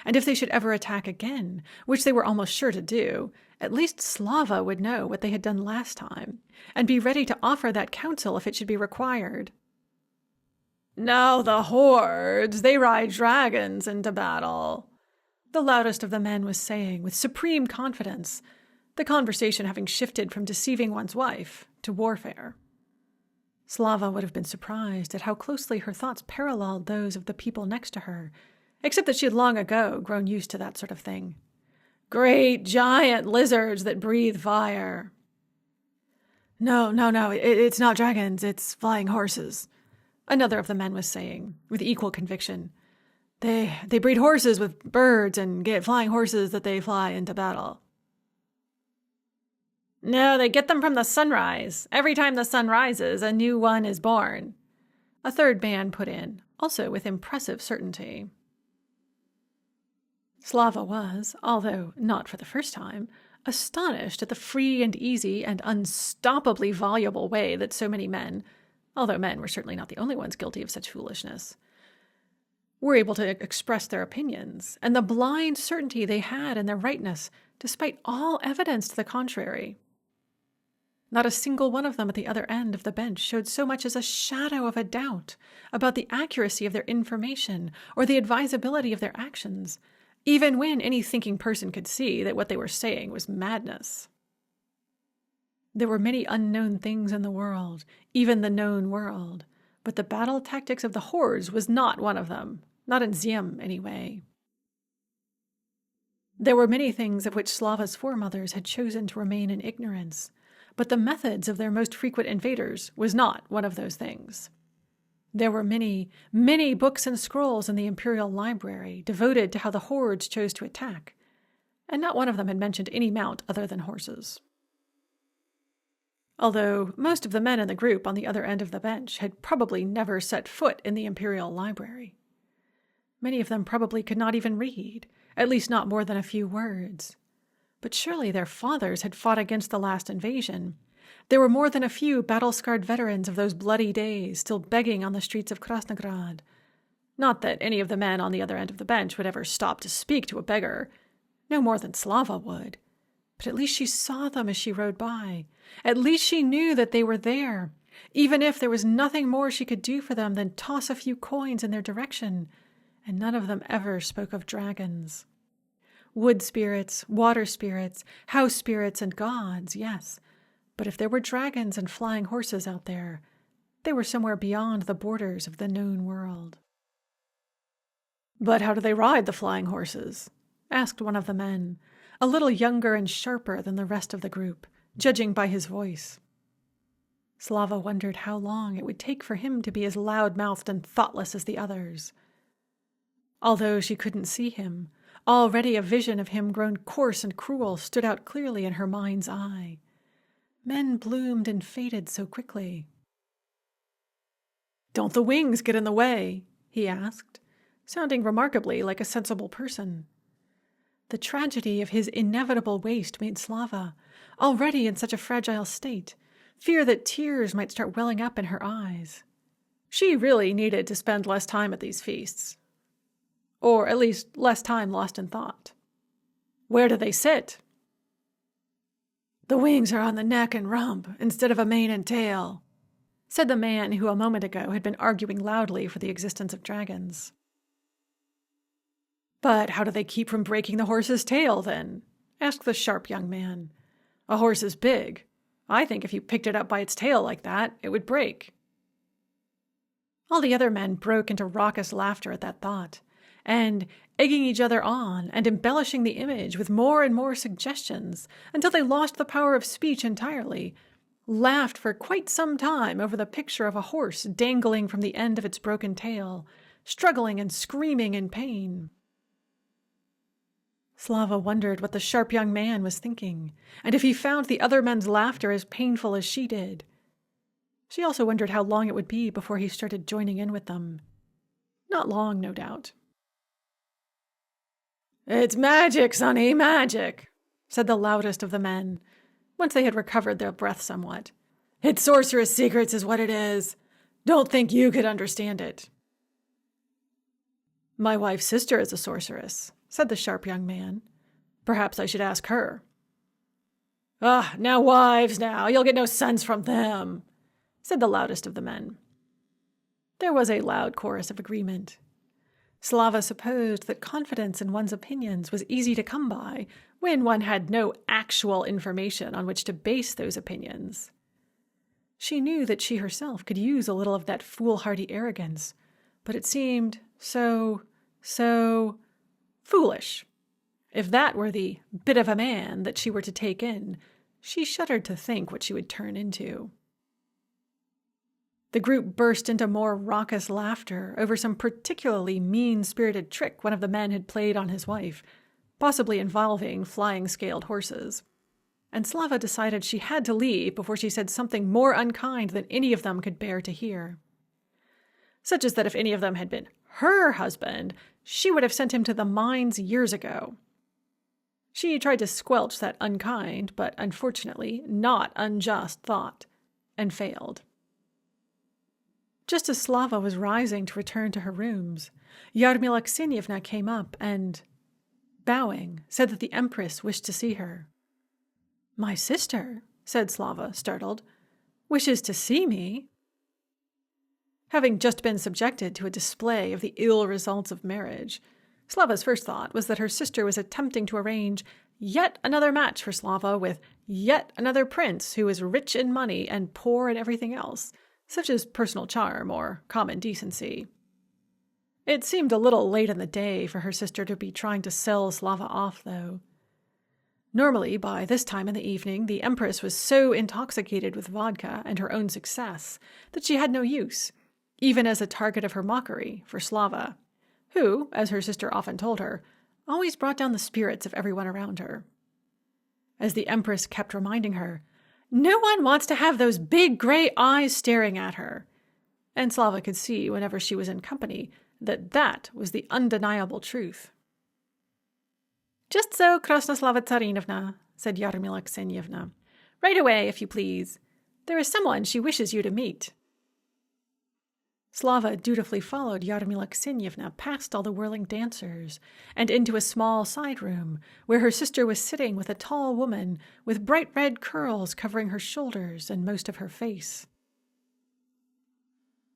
And if they should ever attack again, which they were almost sure to do, at least Slava would know what they had done last time, and be ready to offer that counsel if it should be required. "Now the hordes, they ride dragons into battle," the loudest of the men was saying with supreme confidence, the conversation having shifted from deceiving one's wife to warfare. Slava would have been surprised at how closely her thoughts paralleled those of the people next to her, except that she had long ago grown used to that sort of thing. Great giant lizards that breathe fire. No, it's not dragons, it's flying horses," another of the men was saying, with equal conviction. They breed horses with birds and get flying horses that they fly into battle." "No, they get them from the sunrise. Every time the sun rises, a new one is born," a third man put in, also with impressive certainty. Slava was, although not for the first time, astonished at the free and easy and unstoppably voluble way that so many men, although men were certainly not the only ones guilty of such foolishness, were able to express their opinions, and the blind certainty they had in their rightness, despite all evidence to the contrary. Not a single one of them at the other end of the bench showed so much as a shadow of a doubt about the accuracy of their information or the advisability of their actions, even when any thinking person could see that what they were saying was madness. There were many unknown things in the world, even the known world, but the battle tactics of the hordes was not one of them, not in Ziem anyway. There were many things of which Slava's foremothers had chosen to remain in ignorance, but the methods of their most frequent invaders was not one of those things. There were many, many books and scrolls in the Imperial Library devoted to how the hordes chose to attack, and not one of them had mentioned any mount other than horses. Although most of the men in the group on the other end of the bench had probably never set foot in the Imperial Library. Many of them probably could not even read, at least not more than a few words. But surely their fathers had fought against the last invasion. There were more than a few battle-scarred veterans of those bloody days still begging on the streets of Krasnograd. Not that any of the men on the other end of the bench would ever stop to speak to a beggar, no more than Slava would. But at least she saw them as she rode by. At least she knew that they were there, even if there was nothing more she could do for them than toss a few coins in their direction, and none of them ever spoke of dragons. Wood spirits, water spirits, house spirits, and gods, yes. But if there were dragons and flying horses out there, they were somewhere beyond the borders of the known world. "But how do they ride the flying horses?" asked one of the men, a little younger and sharper than the rest of the group, judging by his voice. Slava wondered how long it would take for him to be as loud-mouthed and thoughtless as the others. Although she couldn't see him, already a vision of him grown coarse and cruel stood out clearly in her mind's eye. Men bloomed and faded so quickly. "Don't the wings get in the way?" he asked, sounding remarkably like a sensible person. The tragedy of his inevitable waste made Slava, already in such a fragile state, fear that tears might start welling up in her eyes. She really needed to spend less time at these feasts. Or at least less time lost in thought. "Where do they sit?" "The wings are on the neck and rump instead of a mane and tail," said the man who a moment ago had been arguing loudly for the existence of dragons. "But how do they keep from breaking the horse's tail, then?" asked the sharp young man. "A horse is big. I think if you picked it up by its tail like that, it would break." All the other men broke into raucous laughter at that thought, and, egging each other on and embellishing the image with more and more suggestions until they lost the power of speech entirely, laughed for quite some time over the picture of a horse dangling from the end of its broken tail, struggling and screaming in pain. Slava wondered what the sharp young man was thinking, and if he found the other men's laughter as painful as she did. She also wondered how long it would be before he started joining in with them. Not long, no doubt. "It's magic, sonny, magic," said the loudest of the men, once they had recovered their breath somewhat. "It's sorceress secrets is what it is. Don't think you could understand it." "My wife's sister is a sorceress," said the sharp young man. "Perhaps I should ask her." "Ah, now wives now, you'll get no sense from them," said the loudest of the men. There was a loud chorus of agreement. Slava supposed that confidence in one's opinions was easy to come by when one had no actual information on which to base those opinions. She knew that she herself could use a little of that foolhardy arrogance, but it seemed so foolish. If that were the bit of a man that she were to take in, She shuddered to think what she would turn into. The group burst into more raucous laughter over some particularly mean-spirited trick one of the men had played on his wife, possibly involving flying scaled horses. And Slava decided she had to leave before she said something more unkind than any of them could bear to hear. Such as that if any of them had been her husband, she would have sent him to the mines years ago. She tried to squelch that unkind, but unfortunately not unjust thought, and failed. Just as Slava was rising to return to her rooms, Yarmila Ksenievna came up and, bowing, said that the Empress wished to see her. "My sister," said Slava, startled, "wishes to see me?" Having just been subjected to a display of the ill results of marriage, Slava's first thought was that her sister was attempting to arrange yet another match for Slava with yet another prince who was rich in money and poor in everything else, such as personal charm or common decency. It seemed a little late in the day for her sister to be trying to sell Slava off, though. Normally, by this time in the evening, the Empress was so intoxicated with vodka and her own success that she had no use, even as a target of her mockery, for Slava, who, as her sister often told her, always brought down the spirits of everyone around her. As the Empress kept reminding her, "No one wants to have those big gray eyes staring at her," and Slava could see whenever she was in company that that was the undeniable truth. "Just so, Krasnoslava Tsarinovna," said Yarmila Ksenievna. "Right away, if you please. There is someone she wishes you to meet." Slava dutifully followed Yarmila Ksenievna past all the whirling dancers and into a small side room where her sister was sitting with a tall woman with bright red curls covering her shoulders and most of her face.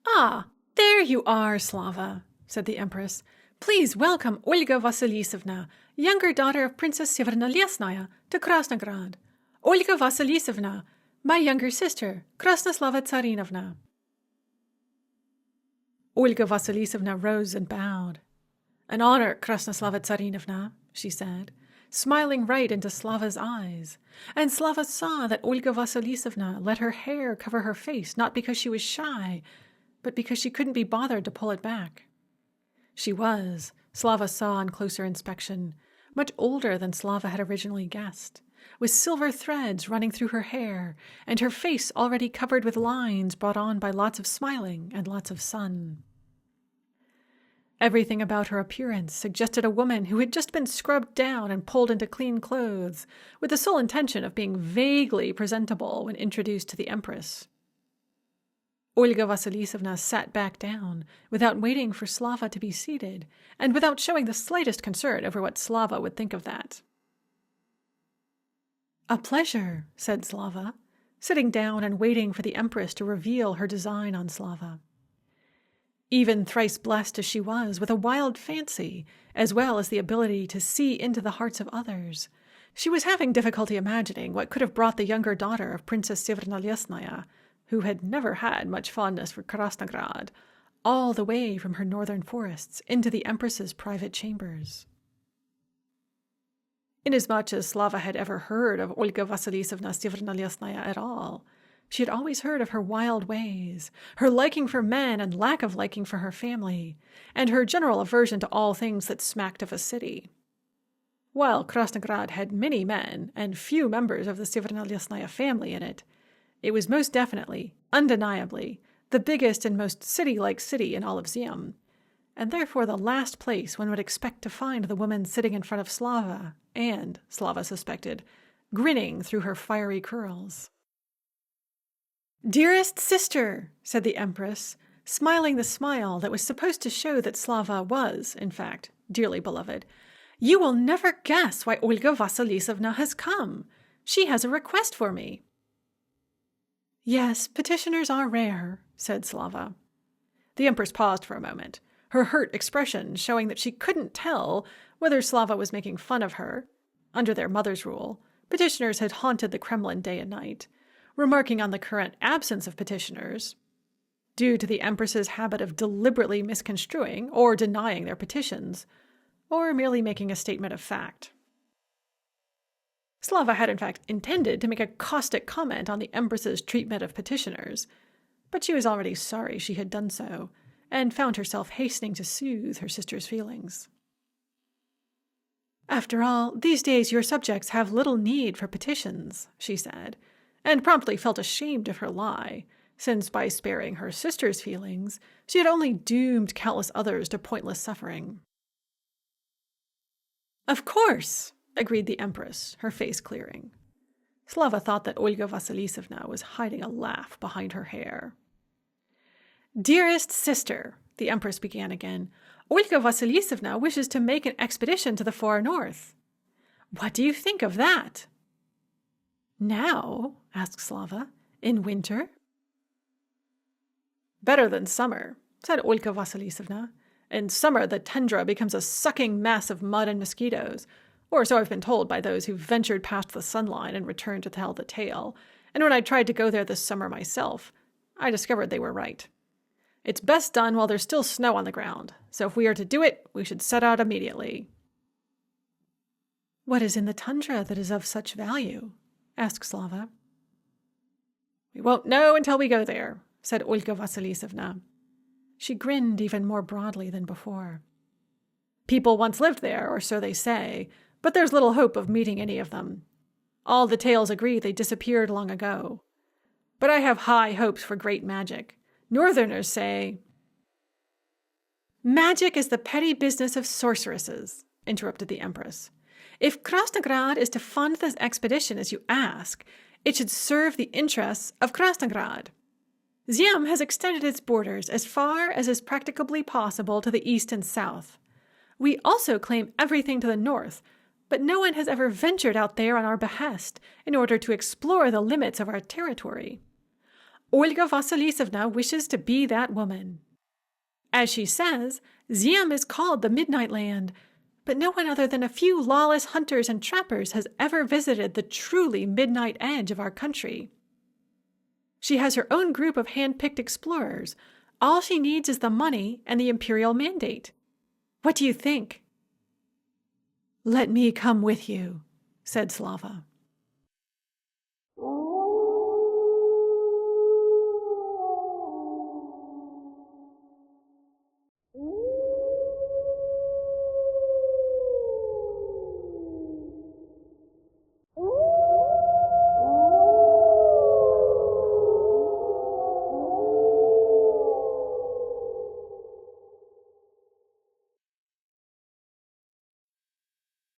"Ah, there you are, Slava," said the Empress. "Please welcome Olga Vasilisovna, younger daughter of Princess Severnolesnaya, to Krasnograd. Olga Vasilisovna, my younger sister, Krasnoslava Tsarinovna." Olga Vasilisovna rose and bowed. "An honor, Krasnoslava Tsarinovna," she said, smiling right into Slava's eyes, and Slava saw that Olga Vasilisovna let her hair cover her face not because she was shy, but because she couldn't be bothered to pull it back. She was, Slava saw on closer inspection, much older than Slava had originally guessed, with silver threads running through her hair, and her face already covered with lines brought on by lots of smiling and lots of sun. Everything about her appearance suggested a woman who had just been scrubbed down and pulled into clean clothes, with the sole intention of being vaguely presentable when introduced to the Empress. Olga Vasilisovna sat back down, without waiting for Slava to be seated, and without showing the slightest concern over what Slava would think of that. "A pleasure," said Slava, sitting down and waiting for the Empress to reveal her design on Slava. Even thrice blessed as she was with a wild fancy, as well as the ability to see into the hearts of others, she was having difficulty imagining what could have brought the younger daughter of Princess Severnolesnaya, who had never had much fondness for Krasnograd, all the way from her northern forests into the Empress's private chambers. Inasmuch as Slava had ever heard of Olga Vasilisovna Severnolesnaya at all, she had always heard of her wild ways, her liking for men and lack of liking for her family, and her general aversion to all things that smacked of a city. While Krasnograd had many men and few members of the Severnolesnaya family in it, it was most definitely, undeniably, the biggest and most city-like city in all of Zium, and therefore the last place one would expect to find the woman sitting in front of Slava, and, Slava suspected, grinning through her fiery curls. "Dearest sister," said the Empress, smiling the smile that was supposed to show that Slava was, in fact, dearly beloved, "you will never guess why Olga Vasilisovna has come. She has a request for me." "Yes, petitioners are rare," said Slava. The Empress paused for a moment, her hurt expression showing that she couldn't tell whether Slava was making fun of her. Under their mother's rule, petitioners had haunted the Kremlin day and night, remarking on the current absence of petitioners, due to the Empress's habit of deliberately misconstruing or denying their petitions, or merely making a statement of fact. Slava had in fact intended to make a caustic comment on the Empress's treatment of petitioners, but she was already sorry she had done so, and found herself hastening to soothe her sister's feelings. "After all, these days your subjects have little need for petitions," she said, and promptly felt ashamed of her lie, since by sparing her sister's feelings, she had only doomed countless others to pointless suffering. "Of course," agreed the Empress, her face clearing. Slava thought that Olga Vasilisovna was hiding a laugh behind her hair. "Dearest sister," the Empress began again, "Olga Vasilisovna wishes to make an expedition to the far north. What do you think of that?" "Now?" asked Slava. "In winter?" "Better than summer," said Olga Vasilisovna. "In summer the tundra becomes a sucking mass of mud and mosquitoes, or so I've been told by those who ventured past the sunline and returned to tell the tale, and when I tried to go there this summer myself, I discovered they were right. It's best done while there's still snow on the ground, so if we are to do it, we should set out immediately." "What is in the tundra that is of such value?" asked Slava. "We won't know until we go there," said Olga Vasilisovna. She grinned even more broadly than before. "People once lived there, or so they say, but there's little hope of meeting any of them. All the tales agree they disappeared long ago. But I have high hopes for great magic. Northerners say—" "Magic is the petty business of sorceresses," interrupted the Empress. "If Krasnograd is to fund this expedition as you ask, it should serve the interests of Krasnograd. Ziem has extended its borders as far as is practicably possible to the east and south. We also claim everything to the north, but no one has ever ventured out there on our behest in order to explore the limits of our territory. Olga Vasilisovna wishes to be that woman. As she says, Ziem is called the Midnight Land, but no one other than a few lawless hunters and trappers has ever visited the truly midnight edge of our country. She has her own group of hand-picked explorers. All she needs is the money and the imperial mandate. What do you think?" "Let me come with you," said Slava.